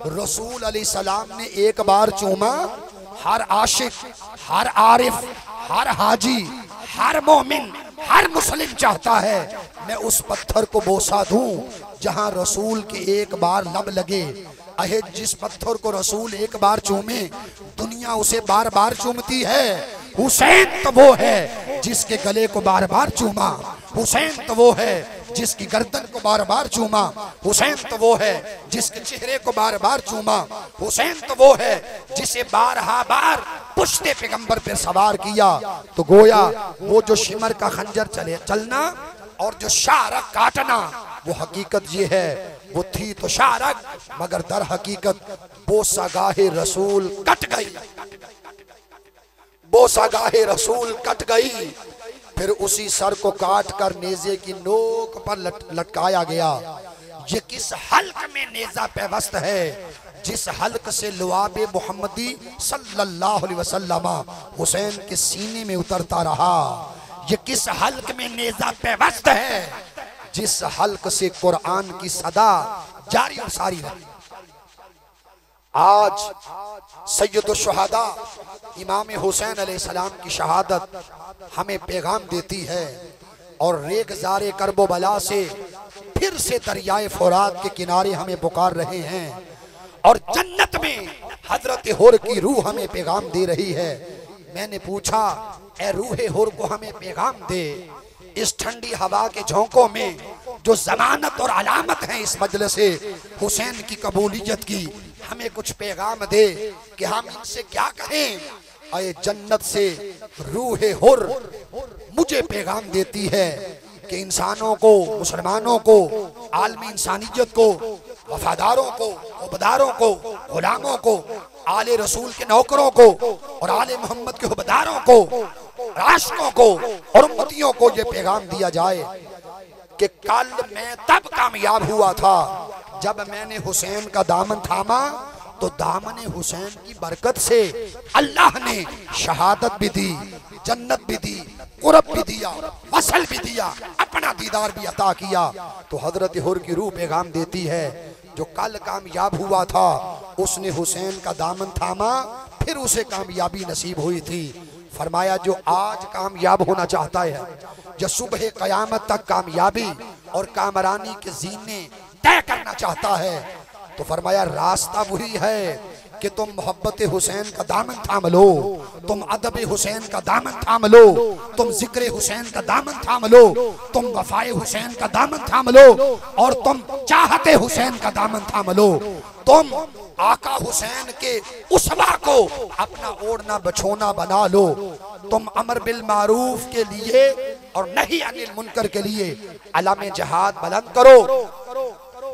रसूल अलैहिस्सलाम ने एक बार चूमा, हर आशिक, हर आरिफ, हर हाजी, हर मोमिन, हर मुस्लिम चाहता है मैं उस पत्थर को बोसा दूं जहां रसूल के एक बार लब लगे। अहे जिस पत्थर को रसूल एक बार चूमे दुनिया उसे बार बार चूमती है। हुसैन तो वो है जिसके गले को बार बार चूमा, हुसैन तो वो है जिसकी गर्दन को बार बार चूमा, हुसैन तो वो है जिसके चेहरे को बार बार चूमा, हुसैन तो वो है जिसे बारहा बार पुश्ते पैगंबर पर सवार किया। तो गोया वो जो शिमर का खंजर चलना और जो शारक काटना, वो हकीकत ये है वो थी तो शारक, मगर दर हकीकत बोसागाहे रसूल कट गई, बोसागाहे रसूल कट गई। फिर उसी सर को काट कर नेज़े की नोक पर लटकाया गया। ये किस हल्क में नेज़ा पेवस्त है, जिस हल्क से लुआबे मुहम्मदी सल्लल्लाहु अलैहि वसल्लम हुसैन के सीने में उतरता रहा। ये किस हल्क में नेज़ा पेवस्त है, जिस हल्क से कुरान की सदा जारी और सारी रही। आज सैयदुल शुहदा इमाम हुसैन अलैहिस्सलाम की शहादत हमें पैगाम देती है और रेगज़ारे करबो बला से फिर से दरियाए फुरात के किनारे हमें पुकार रहे हैं और जन्नत में हजरत हुर की रूह हमें पैगाम दे रही है। मैंने पूछा ए रूहे हुर को हमें पैगाम दे, इस ठंडी हवा के झोंकों में जो जमानत और अलामत है इस मजलिस से हुसैन की कबूलियत की, हमें कुछ पैगाम दे कि हम इनसे क्या कहें। आए जन्नत से रूहे हुर मुझे पैगाम देती है कि इंसानों को, मुसलमानों को, आलमी इंसानियत को, वफादारों को, उबदारों को, गुलामों को आले रसूल के नौकरों को और आले मोहम्मद के हुबदारों को, आशिकों को और उम्मतियों को ये पैगाम दिया जाए कि कल मैं तब कामयाब हुआ था जब मैंने हुसैन का दामन थामा, तो दामन हुसैन की बरकत से अल्लाह ने शहादत भी दी, जन्नत भी दी, कुरब भी दिया, फसल भी दिया, अपना दीदार भी अता किया। तो हजरत हुर की रूह पैगाम देती है, जो कल कामयाब हुआ था उसने हुसैन का दामन थामा, फिर उसे कामयाबी नसीब हुई थी। फरमाया जो आज कामयाब होना चाहता है, जो सुबह कयामत तक कामयाबी और कामरानी के जीने तय करना चाहता है, तो फरमाया रास्ता वही है कि तुम मोहब्बत हुसैन का दामन थाम लो, तुम अदब हुसैन का दामन थाम लो, तुम जिक्र हुसैन का दामन थाम लो, तुम वफाए हुसैन का दामन थाम लो और तुम चाहते हुसैन का दामन थाम लो। तुम आका हुसैन के उसवा को अपना ओढ़ना बछोना बना लो। तुम अमर बिल मारूफ के लिए और नहीं अनिल मुनकर के लिए अलम जहाद बुलंद करो।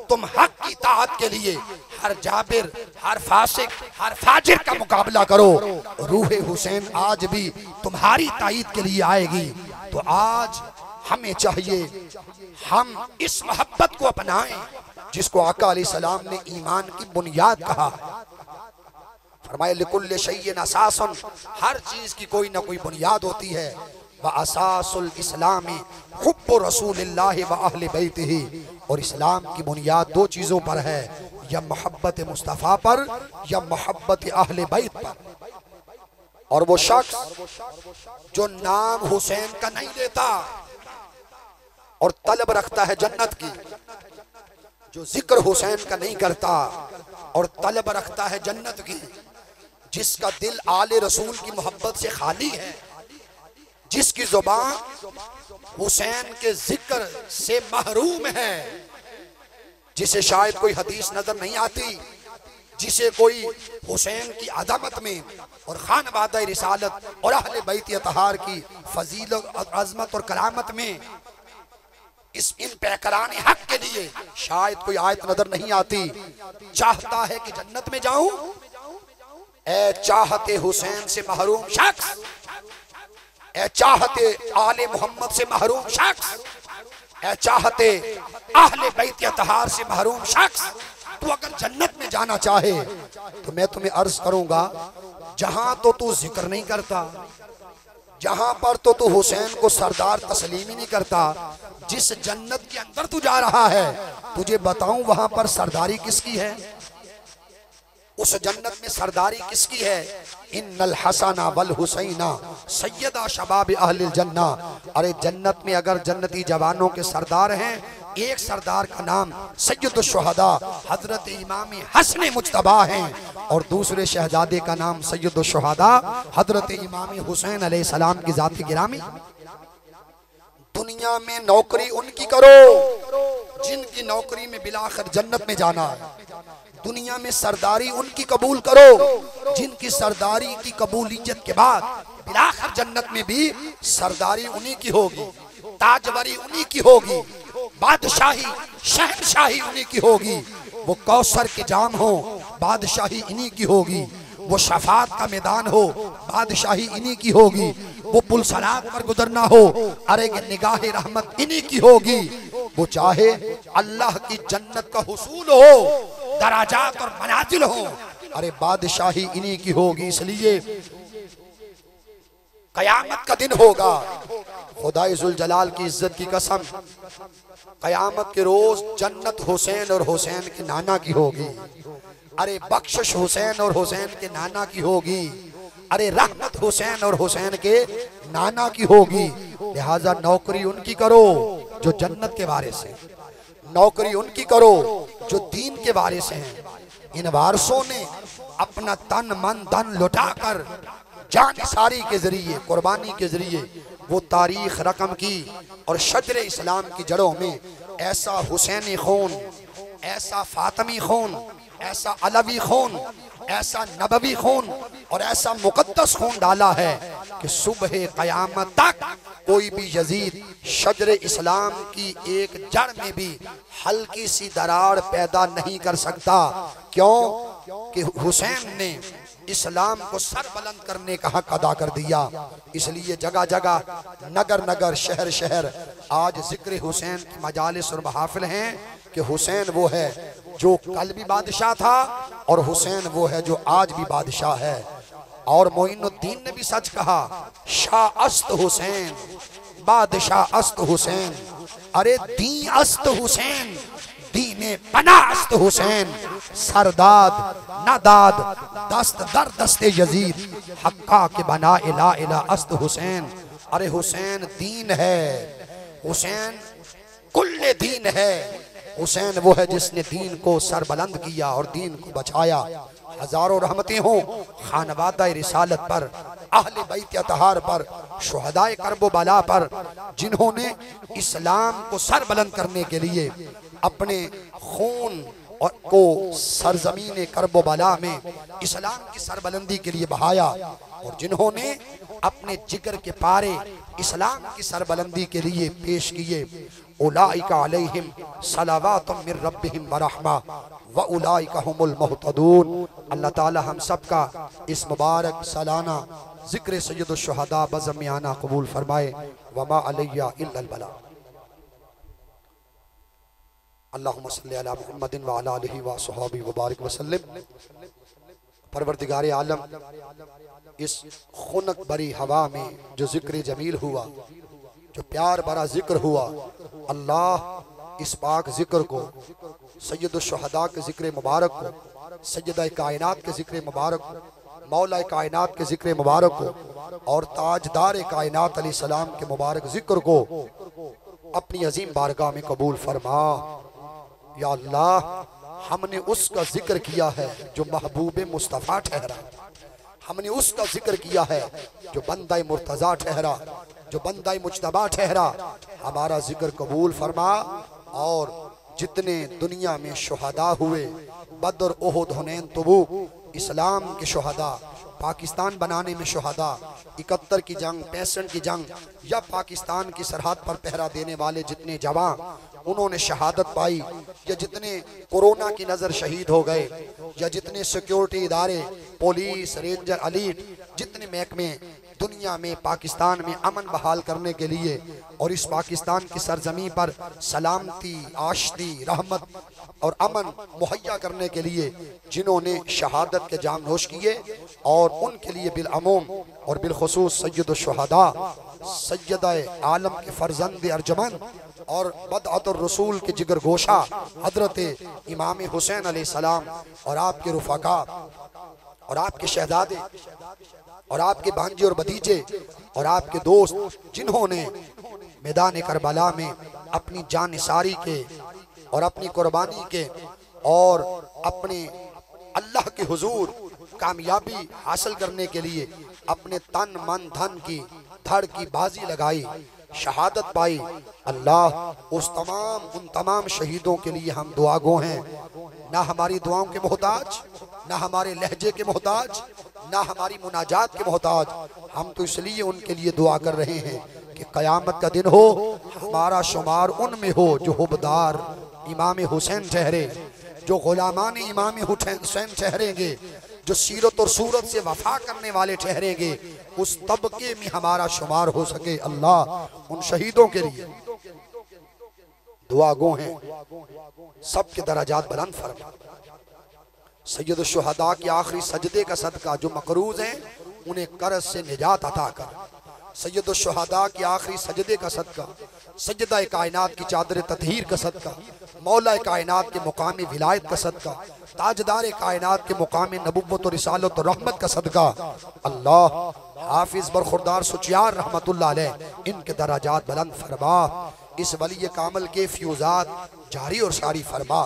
तुम हक की ताअत के लिए हर जाबिर, हर फासिक, हर फाजिर का मुकाबला करो। रूह हुसैन आज भी तुम्हारी ताईद के लिए आएगी। तो आज हमें चाहिए हम इस मोहब्बत को अपनाएं जिसको आका अलैहिस्सलाम ने ईमान की बुनियाद कहा। फरमाया लिकुल्ल शैइन असासन, हर चीज की कोई ना कोई बुनियाद होती है। व असासुल इस्लामी हुब्बु रसूलिल्लाहि व अहले बैतिही, और इस्लाम की बुनियाद दो चीजों पर है, या मोहब्बत मुस्तफ़ा पर या मोहब्बत अहले बैत पर। और वो शख्स जो नाम हुसैन का नहीं लेता और तलब रखता है जन्नत की, जो जिक्र हुसैन का नहीं करता और तलब रखता है जन्नत की, जिसका दिल आले रसूल की मोहब्बत से खाली है, जिसकी जुबान हुसैन के जिक्र से महरूम है, जिसे शायद कोई हदीस नजर नहीं आती, जिसे कोई हुसैन की अदमत में और खानवादा रिसालत और अहले बैत अतहार की फजीलत और अजमत और करामत में इन पैकरान हक के लिए शायद कोई आयत नजर नहीं आती, चाहता है कि जन्नत में जाऊं। ए चाहते हुसैन से महरूम शख्स, ए चाहते आले मोहम्मद से महरूम शख्स, ए चाहते अहले बैत अतहार से महरूम शख्स, तू अगर जन्नत में जाना चाहे तो मैं तुम्हें अर्ज करूंगा, जहां तो तू जिक्र नहीं करता, जहां पर तो तू हुसैन को सरदार तस्लीम ही नहीं करता, जिस जन्नत के अंदर तू जा रहा है, तुझे बताऊं वहां पर सरदारी किसकी है, उस जन्नत में सरदारी किसकी है। इन्नल हसना वल हुसैना सैयदा शबाब अहलिल जन्ना। अरे जन्नत में अगर जन्नती जवानों के सरदार हैं, एक सरदार का नाम सैयदुश शुहदा हजरत इमाम हसन मुज्तबा हैं और दूसरे शहजादे का नाम सैयदुश शुहदा हजरत इमाम हुसैन अलैहिस्सलाम की जाती गिरामी। दुनिया में नौकरी उनकी करो जिनकी नौकरी में बिलाखिर जन्नत में जाना है। दुनिया में सरदारी उनकी कबूल करो जिनकी सरदारी की कबूलियत के बाद बिलाखिर जन्नत में भी सरदारी उन्हीं की होगी, ताजवरी उन्हीं की होगी, बादशाही शहनशाही उन्हीं की होगी। वो कौसर के जाम हो, बादशाही इन्हीं की होगी। वो शफात का मैदान हो, बादशाही इन्हीं की होगी। वो पुल सलात पर गुजरना हो, अरे निगाह रहमत इन्हीं की होगी। वो चाहे अल्लाह की जन्नत का हुसूल हो, दराजात और मनाजिल हो, अरे बादशाही इन्हीं की होगी। इसलिए कयामत का दिन होगा, खुदाए जुल जलाल की इज्जत की कसम, कयामत के रोज जन्नत हुसैन और हुसैन के नाना की होगी। अरे बख्शिश हुसैन और हुसैन के नाना की होगी। अरे रहमत हुसैन और हुसैन के नाना की होगी। लिहाजा नौकरी उनकी करो जो जन्नत के बारे से, नौकरी उनकी करो जो दीन के बारे से हैं। इन वारसों ने अपना तन मन धन लुटाकर जान सारी के जरिए, कुर्बानी के जरिए वो तारीख रकम की और शजर इस्लाम की जड़ों में ऐसा हुसैनी खून, ऐसा फातिमी खून, ऐसा अलवी खून, ऐसा नबवी खून और ऐसा मुकद्दस खून डाला है कि सुबह क़यामत तक कोई भी यजीद शजर इस्लाम की एक जड़ में भी हल्की सी दरार पैदा नहीं कर सकता। क्यों कि हुसैन ने इस्लाम को सर बुलंद करने का हक अदा कर दिया। इसलिए जगह जगह, नगर नगर, शहर शहर आज जिक्र हुसैन की मजालिस और महफिल हैं कि हुसैन वो है जो कल भी बादशाह था और हुसैन वो है जो आज भी बादशाह है। और मोइनुद्दीन ने भी सच कहा, शाह अस्त हुसैन, बादशाह अस्त हुसैन, अरे दी अस्त हुसैन, दीने पना अस्त हुसैन, सरदाद नदाद दस्त दर दस्ते यजीद, हक्का के बना इला इला अस्त हुसैन। अरे हुसैन दीन है, हुसैन कुल्ले दीन है। हुसैन वो है जिसने दीन को सर बुलंद किया और दीन को बचाया। हजारों रहमतें हों खानवादा रिसालत पर, अहले बैत अतहार पर, शुहदाए करबो बला पर, जिन्होंने इस्लाम को सर बुलंद करने के लिए अपने खून और को सरजमीन करबो बला में इस्लाम की सरबुलंदी के लिए बहाया और जिन्होंने अपने जिगर के पारे इस्लाम की सरबुलंदी के लिए पेश किए। उलाइका अलैहिम सलावातुम मिर रब्बिहिम व रहमा व उलाइका हुमुल मुहतदून। अल्लाह ताला हम सब का इस मुबारक सालाना जिक्र सय्यदुश शुहदा बज़मियाना कबूल फरमाए। वमा अलैया इल्लल बला। अल्लाहुम्मा सल्ली अला मुहम्मदिन व अला आलिहि व अस्हाबिहि व बारिक वसल्लम। परवरदिगार आलम, इस खुनक भरी हवा में जो जिक्र जमील हुआ, जो प्यार भरा जिक्र हुआ, अल्लाह इस पाक जिक्र को, सैयदुश शुहदा के जिक्र मुबारक को, सैयदा कायनात के जिक्र मुबारक को, मौला कायनात के जिक्र मुबारक को और ताजदार कायनात अलैहिस्सलाम के मुबारक जिक्र को अपनी अजीम बारगाह में कबूल फरमा। या अल्लाह, हमने उसका जिक्र किया है जो महबूब मुस्तफ़ा ठहरा, हमने उसका जिक्र किया है जो बंदा मुर्तज़ा ठहरा, जो बंदा मुज्तबा ठहरा। हमारा जिक्र कबूल फरमा और जितने दुनिया में शुहदा हुए, बदर, ओहद, हुनैन, तबूक, इस्लाम के शुहदा, पाकिस्तान बनाने में शुहदा, 71 की जंग, 65 की जंग या पाकिस्तान की सरहद पर पहरा देने वाले जितने जवान उन्होंने शहादत पाई, या जितने कोरोना की नज़र शहीद हो गए, या जितने सिक्योरिटी इदारे, पुलिस, रेंजर, अलीट, जितने महकमे दुनिया में पाकिस्तान में अमन बहाल करने के लिए और इस पाकिस्तान की सरजमी पर सलामती, आशती, रहमत और अमन मुहैया करने के लिए जिन्होंने शहादत के जाम नोश किए, और उनके लिए बिलअमूम और बिलखुसूस सैयदुश शुहदा, सैयदा आलम के फर्जंद अर्जमन और बदअतुर रसूल के जिगर गोशा हजरत इमाम हुसैन अलैहिस्सलाम और आपके रुफाका और आपके शहजादे और आपके भांजे और भतीजे और आपके दोस्त, जिन्होंने मैदान करबला में अपनी जान निसारी के और अपनी कुर्बानी के और अपने अल्लाह के हुजूर कामयाबी हासिल करने के लिए अपने तन मन धन की धड़ की बाजी लगाई, शहादत पाई। अल्लाह उस उन तमाम शहीदों के लिए हम दुआ गो हैं। ना हमारी दुआओं के मोहताज, ना हमारे लहजे के मोहताज, ना हमारी मुनाजात के मोहताज, हम तो इसलिए उनके लिए दुआ कर रहे हैं कि क़यामत का दिन हो, हमारा शुमार उनमें हो जो हुबदार इमाम हुसैन ठहरे, जो गुलामान इमाम हुसैन ठहरेंगे, जो सीरत और सूरत से वफा करने वाले ठहरेंगे, उस तबके में हमारा शुमार हो सके। अल्लाह उन शहीदों के लिए दुआ गो हैं, सबके दराजात बुलंद फरमा। सैयदुश शुहदा के आखिरी सजदे का सदका जो मकरूज हैं उन्हें कर्ज से निजात अता कर। सैयदुश शुहदा के आखिरी सजदे का सदका, सजदा कायनात की चादर ततहीर का सदका, मौला कायनात के मुकाम विलायत का सदका, ताजदार कायनात के मुकाम नबुव्वत और रिसालत और रहमत का सदका, अल्लाह हाफिज बरखुरदार सुचियार रहमतुल्लाह अलैह इनके दराजात बुलंद फरमा। इस वली कामल के फ्यूजात जारी और सारी फरमा।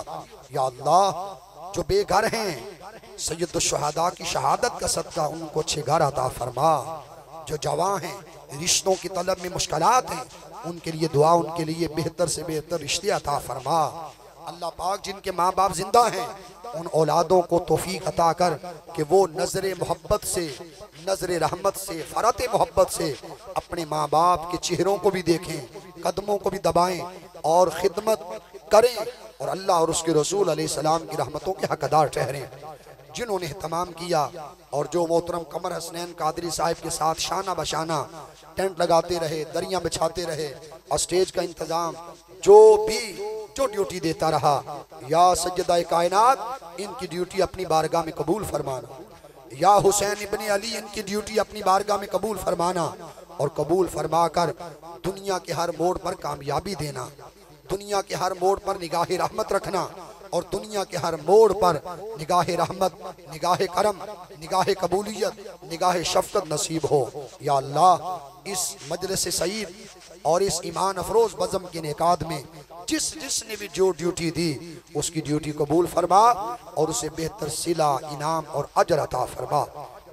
या अल्लाह जो बेघर हैं, सैयदुश शुहदा की शहादत का सदका उनको अच्छे घर अता फरमा। जो जवान हैं, रिश्तों की तलब में मुश्किलात हैं, उनके लिए दुआ, उनके लिए बेहतर से बेहतर रिश्ते अता फरमा। अल्लाह पाक जिनके माँ बाप जिंदा हैं उन औलादों को तौफीक अता कर कि वो नजर मोहब्बत से, नजर रहमत से, फरत मोहब्बत से अपने माँ बाप के चेहरों को भी देखें, कदमों को भी दबाएं और खिदमत करें और अल्लाह और उसके रसूल अलैहिस्सलाम की रहमतों के हकदार ठहरें। जिन्होंने तमाम किया, और जो मोहतरम कमर हसनैन कादरी साहब के साथ शाना बशाना टेंट लगाते रहे, दरियां बिछाते रहे और स्टेज का इंतजाम जो ड्यूटी देता रहा, या सज्जदाए कायनात इनकी ड्यूटी अपनी बारगाह में कबूल फरमाना, या हुसैन इब्ने अली इनकी ड्यूटी अपनी बारगाह में कबूल फरमाना, और कबूल फरमा कर दुनिया के हर मोड़ पर कामयाबी देना, दुनिया के हर मोड़ पर निगाह रहमत रखना, और दुनिया के हर मोड़ पर निगाह रहमत, निगाह करम, निगाह कबूलियत, निगाह शफकत नसीब हो। या अल्लाह, इस मजलिस सईद और इस ईमान अफरोज बज़म के नेकाद में जिसने भी जो ड्यूटी दी उसकी ड्यूटी कबूल फरमा और उसे बेहतर सिला, इनाम और अजर अता फरमा।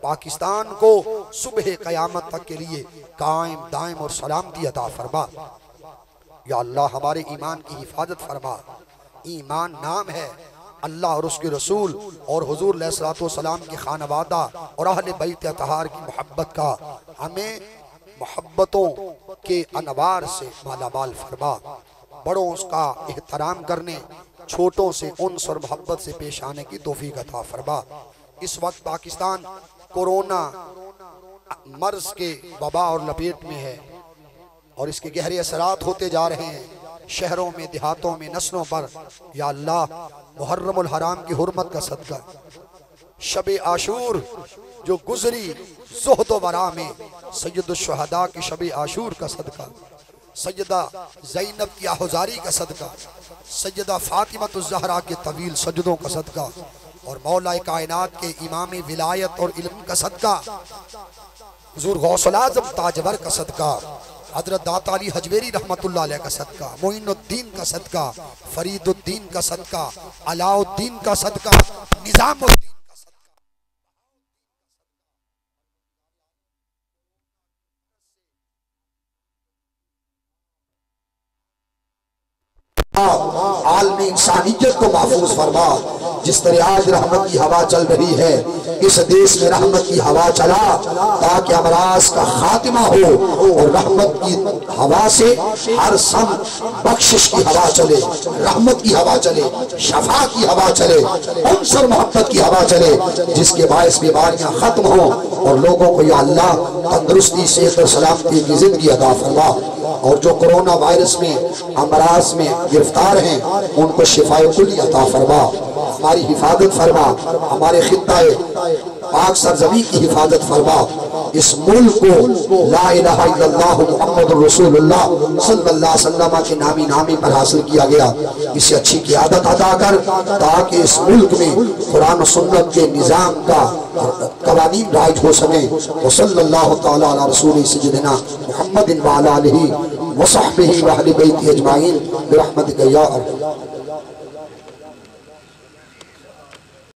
पाकिस्तान को सुबह क़यामत तक के लिए कायम, दायम और सलामती अता फरमा। या अल्लाह, हमारे ईमान की हिफाजत फरमा। ईमान नाम है, अल्लाह और उसके रसूल और हुजूर अलैहिस्सलाम के खानवादा और अहले बैत अतहार की मोहब्बत का हमें मोहब्बतों के अनवार से मालामाल फरमा। बड़ों का एहतराम करने, छोटों से उन्स और मोहब्बत से पेश आने की तौफीक अता फरमा। इस वक्त पाकिस्तान कोरोना मर्ज के वबा और लपेट में है और इसके गहरे असरात होते जा रहे हैं शहरों में, देहातों में, नस्लों पर। या अल्लाह, मुहर्रमुल हराम की हुर्मत का सदका, शब आशूर जो गुजरी ज़ुहद व वरा में, सैयदुल शुहदा की शब आशूर का सदका, सैयदा ज़ैनब की आहुजारी का सदका, सैयदा फातिमतुज़ ज़हरा के तवील सजदों का सदका, और मौलाए कायनात के इमाम विलायत और इल्म का सदका, हुज़ूर गौसुल आज़म ताजवर का सदका, हज़रत दाता अली हजवेरी रहमतुल्लाह अलैह का सदका, मोइनुद्दीन का सदका, फरीदुद्दीन का सदका, अलाउद्दीन का सदका, निज़ामुद्दीन का सदका। आलमी इंसानियत को महफूज फरमा। जिस तरह आज रहमत की हवा चल रही है, इस देश में रहमत की हवा चला ताकि अमराज का खात्मा हो और रहमत की हवा से हर सम बख्शिश की हवा चले, रहमत की हवा चले, शफा की हवा चले, उनसर मोहब्बत की हवा चले, जिसके बायस बीमारियां खत्म हो और लोगों को या अल्लाह तंदुरुस्ती, सेहत और सलामती की जिंदगी अता फरमा। और जो कोरोना वायरस में, अमराज में गिरफ्तार हैं, उनको शिफाए कुल्ली अता फरमा। हमारी हिफाजत फरमा, हमारे खित्ताए पाक सरजमी की हिफाजत फरमा। इस मुल्क को ला इलाहा इल्लल्लाह मुहम्मदुर रसूलुल्लाह सल्लल्लाहु अलैहि वसल्लम के नामी पर हासिल किया गया। इसे अच्छी क़ियादत अता कर ताकि इस मुल्क में कुरान और सुन्नत के निज़ाम का कवानीन राइज हो सके। व सल्लल्लाहु तआला अला रसूल सय्यिदिना मुहम्मदिन व अला आलिहि व सहबिहि व अहलि बैति अजमाइन बिरहमतिका या अरहम।